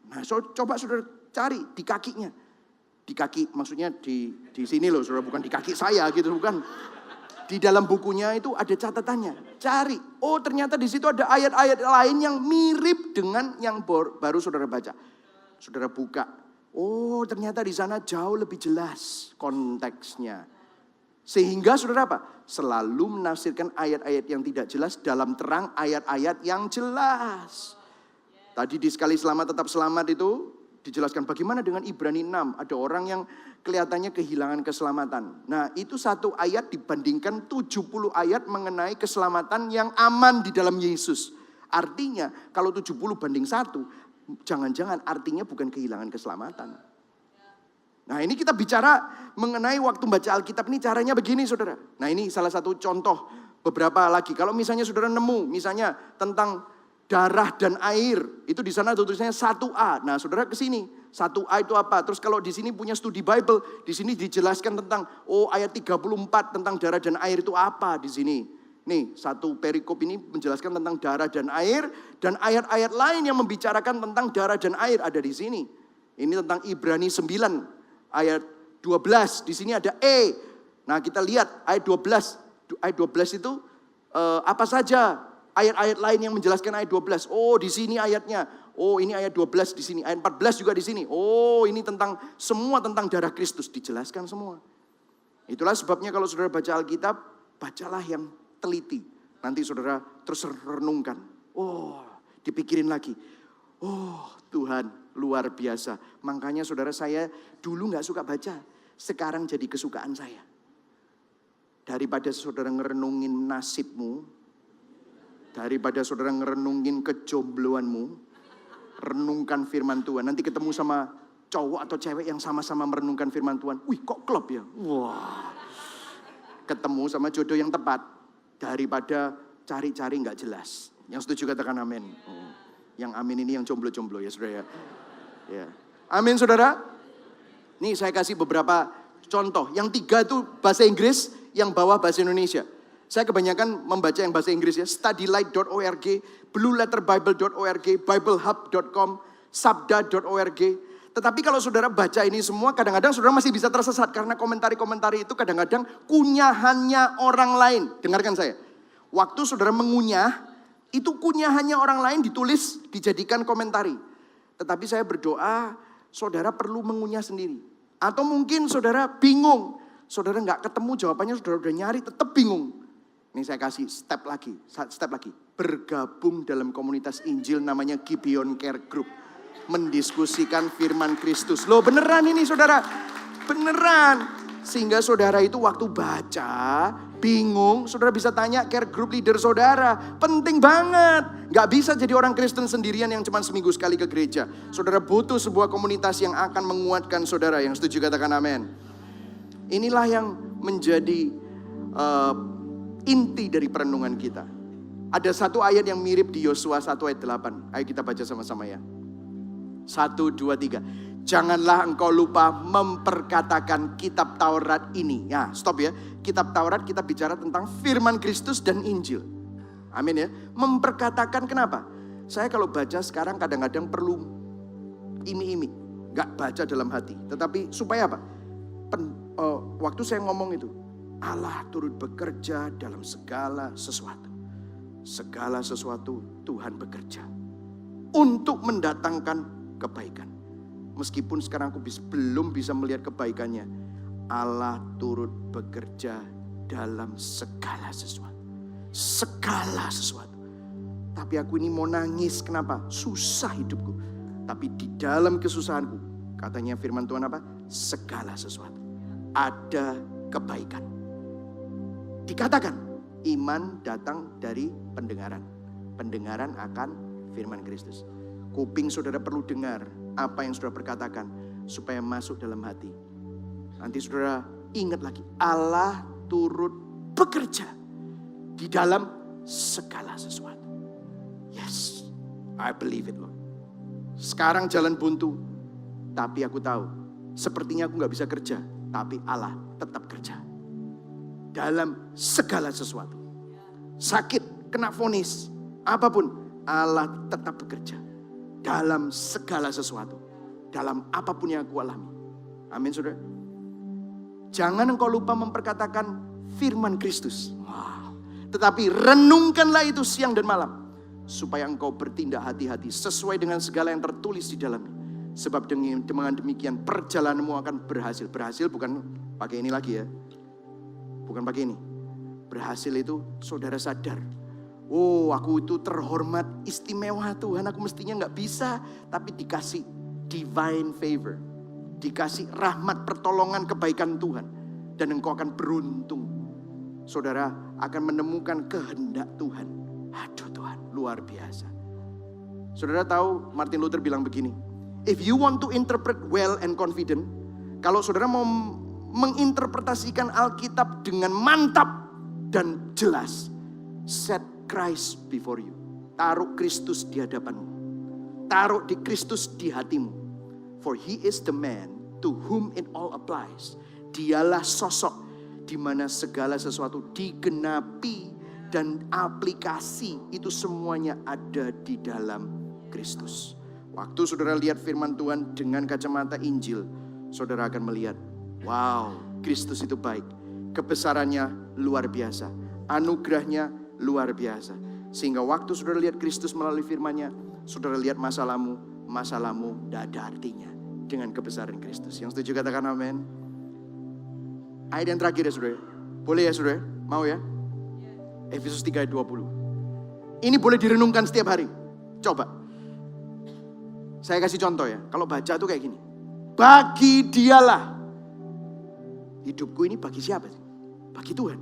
Nah, coba saudara cari di kakinya. Di kaki, maksudnya di sini loh, saudara, bukan di kaki saya gitu, bukan. Di dalam bukunya itu ada catatannya. Cari, ternyata di situ ada ayat-ayat lain yang mirip dengan yang baru saudara baca. Saudara buka. Ternyata di sana jauh lebih jelas konteksnya. Sehingga saudara apa? Selalu menafsirkan ayat-ayat yang tidak jelas dalam terang ayat-ayat yang jelas. Tadi di sekali selamat tetap selamat itu dijelaskan bagaimana dengan Ibrani 6. Ada orang yang kelihatannya kehilangan keselamatan. Nah, itu satu ayat dibandingkan 70 ayat mengenai keselamatan yang aman di dalam Yesus. Artinya kalau 70 banding 1, jangan-jangan artinya bukan kehilangan keselamatan. Nah, ini kita bicara mengenai waktu baca Alkitab ini caranya begini, saudara. Nah, ini salah satu contoh beberapa lagi. Kalau misalnya saudara nemu misalnya tentang darah dan air, itu di sana tulisannya 1A. Nah, saudara ke sini, 1A itu apa? Terus kalau di sini punya studi Bible, di sini dijelaskan tentang ayat 34 tentang darah dan air itu apa di sini. Nih, satu perikop ini menjelaskan tentang darah dan air, dan ayat-ayat lain yang membicarakan tentang darah dan air ada di sini. Ini tentang Ibrani 9 ayat 12. Di sini ada E. Nah, kita lihat ayat 12. Ayat 12 itu apa saja ayat-ayat lain yang menjelaskan ayat 12. Di sini ayatnya. Ini ayat 12 di sini. Ayat 14 juga di sini. Ini tentang semua tentang darah Kristus dijelaskan semua. Itulah sebabnya kalau saudara baca Alkitab, bacalah yang teliti. Nanti saudara terus renungkan. Dipikirin lagi. Tuhan luar biasa. Makanya saudara, saya dulu gak suka baca. Sekarang jadi kesukaan saya. Daripada saudara ngerenungin nasibmu, daripada saudara ngerenungin kejombloanmu, renungkan firman Tuhan. Nanti ketemu sama cowok atau cewek yang sama-sama merenungkan firman Tuhan. Wih, kok klop ya? Wah. Ketemu sama jodoh yang tepat. Daripada cari-cari gak jelas. Yang setuju katakan amin. Yang amin ini yang jomblo-jomblo ya saudara ya. Amin saudara. Nih saya kasih beberapa contoh. Yang 3 itu bahasa Inggris, yang bawah bahasa Indonesia. Saya kebanyakan membaca yang bahasa Inggris ya. Studylight.org, blueletterbible.org, biblehub.com, sabda.org. Tetapi kalau saudara baca ini semua, kadang-kadang saudara masih bisa tersesat. Karena komentari-komentari itu kadang-kadang kunyahannya orang lain. Dengarkan saya. Waktu saudara mengunyah, itu kunyahannya orang lain ditulis, dijadikan komentari. Tetapi saya berdoa, saudara perlu mengunyah sendiri. Atau mungkin saudara bingung. Saudara gak ketemu jawabannya, saudara udah nyari, tetap bingung. Ini saya kasih step lagi. Bergabung dalam komunitas Injil namanya Gibeon Care Group. Mendiskusikan firman Kristus. Loh beneran ini saudara. Beneran. Sehingga saudara itu waktu baca, bingung, saudara bisa tanya care group leader saudara. Penting banget. Gak bisa jadi orang Kristen sendirian yang cuma seminggu sekali ke gereja. Saudara butuh sebuah komunitas yang akan menguatkan saudara. Yang setuju katakan amin. Inilah yang menjadi inti dari perenungan kita. Ada satu ayat yang mirip di Yosua 1 ayat 8. Ayo kita baca sama-sama ya. 1, 2, 3. Janganlah engkau lupa memperkatakan kitab Taurat ini. Ya, stop ya. Kitab Taurat kita bicara tentang firman Kristus dan Injil. Amin ya. Memperkatakan kenapa? Saya kalau baca sekarang kadang-kadang perlu imi-imi. Gak baca dalam hati. Tetapi supaya apa? Waktu saya ngomong itu. Allah turut bekerja dalam segala sesuatu. Segala sesuatu Tuhan bekerja. Untuk mendatangkan kebaikan. Meskipun sekarang aku belum bisa melihat kebaikannya. Allah turut bekerja dalam segala sesuatu. Segala sesuatu. Tapi aku ini mau nangis. Kenapa? Susah hidupku. Tapi di dalam kesusahanku, katanya firman Tuhan apa? Segala sesuatu. Ada kebaikan. Dikatakan, iman datang dari pendengaran. Pendengaran akan firman Kristus. Kuping saudara perlu dengar apa yang saudara perkatakan supaya masuk dalam hati. Nanti saudara ingat lagi, Allah turut bekerja di dalam segala sesuatu. Yes, I believe it, Lord. Sekarang jalan buntu, tapi aku tahu, sepertinya aku gak bisa kerja, tapi Allah tetap kerja. Dalam segala sesuatu. Sakit, kena vonis, apapun, Allah tetap bekerja. Dalam segala sesuatu. Dalam apapun yang aku alami. Amin, saudara. Jangan engkau lupa memperkatakan firman Kristus. Wow. Tetapi renungkanlah itu siang dan malam. Supaya engkau bertindak hati-hati sesuai dengan segala yang tertulis di dalamnya. Sebab dengan demikian perjalananmu akan berhasil. Berhasil bukan pakai ini lagi ya. Bukan pakai ini. Berhasil itu saudara sadar. Oh, aku itu terhormat, istimewa Tuhan. Aku mestinya gak bisa. Tapi dikasih divine favor. Dikasih rahmat, pertolongan, kebaikan Tuhan. Dan engkau akan beruntung. Saudara akan menemukan kehendak Tuhan. Aduh Tuhan, luar biasa. Saudara tahu Martin Luther bilang begini. If you want to interpret well and confident. Kalau saudara mau menginterpretasikan Alkitab dengan mantap dan jelas. Set Christ before you. Taruh Kristus di hadapanmu. Taruh di Kristus di hatimu. For he is the man to whom it all applies. Dialah sosok di mana segala sesuatu digenapi dan aplikasi itu semuanya ada di dalam Kristus. Waktu saudara lihat firman Tuhan dengan kacamata Injil, saudara akan melihat, wow, Kristus itu baik. Kebesarannya luar biasa. Anugerahnya luar biasa. Sehingga waktu saudara lihat Kristus melalui firman-Nya, saudara lihat masalahmu tidak ada artinya dengan kebesaran Kristus. Yang setuju katakan amin. Ayat yang terakhir ya saudara. Boleh ya saudara? Mau ya? Efesus 3 ayat 20. Ini boleh direnungkan setiap hari. Coba. Saya kasih contoh ya. Kalau baca tuh kayak gini. Bagi dialah. Hidupku ini bagi siapa sih? Bagi Tuhan.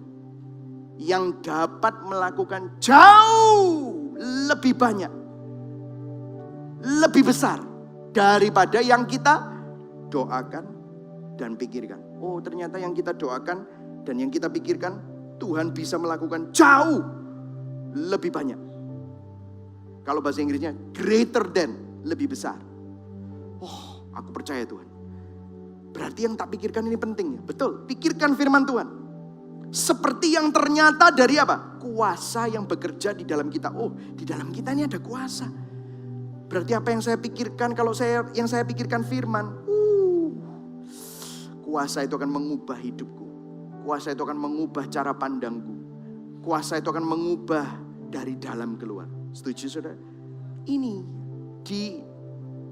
Yang dapat melakukan jauh lebih banyak. Lebih besar. Daripada yang kita doakan dan pikirkan. Oh ternyata yang kita doakan dan yang kita pikirkan, Tuhan bisa melakukan jauh lebih banyak. Kalau bahasa Inggrisnya greater than, lebih besar. Oh, aku percaya Tuhan. Berarti yang tak pikirkan ini penting ya. Betul, pikirkan firman Tuhan. Seperti yang ternyata dari apa? Kuasa yang bekerja di dalam kita. Oh, di dalam kita ini ada kuasa. Berarti apa yang saya pikirkan kalau yang saya pikirkan firman. Kuasa itu akan mengubah hidupku. Kuasa itu akan mengubah cara pandangku. Kuasa itu akan mengubah dari dalam keluar. Setuju saudara? Ini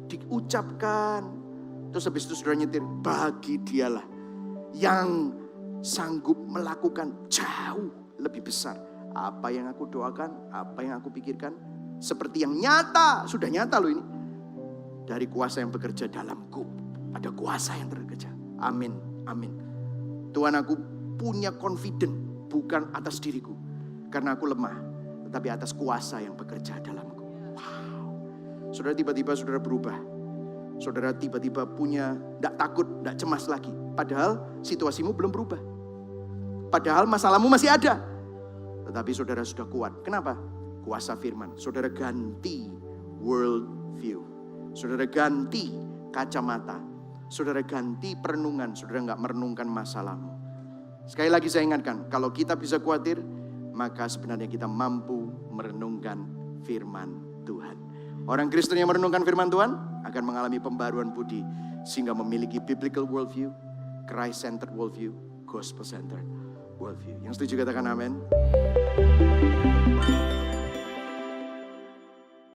diucapkan. Terus habis itu saudara nyetir. Bagi dialah yang sanggup melakukan jauh lebih besar. Apa yang aku doakan, apa yang aku pikirkan. Seperti yang nyata. Sudah nyata loh ini. Dari kuasa yang bekerja dalamku. Ada kuasa yang bekerja. Amin, amin. Tuhan aku punya confident bukan atas diriku. Karena aku lemah. Tetapi atas kuasa yang bekerja dalamku. Wow. Saudara tiba-tiba saudara berubah. Saudara tiba-tiba punya, tidak takut, tidak cemas lagi. Padahal situasimu belum berubah. Padahal masalahmu masih ada. Tetapi saudara sudah kuat. Kenapa? Kuasa firman. Saudara ganti world view. Saudara ganti kacamata. Saudara ganti perenungan, saudara gak merenungkan masalahmu. Sekali lagi saya ingatkan, kalau kita bisa khawatir, maka sebenarnya kita mampu merenungkan firman Tuhan. Orang Kristen yang merenungkan firman Tuhan akan mengalami pembaruan budi, sehingga memiliki biblical worldview, Christ-centered worldview, gospel-centered worldview. Yang setuju katakan amin.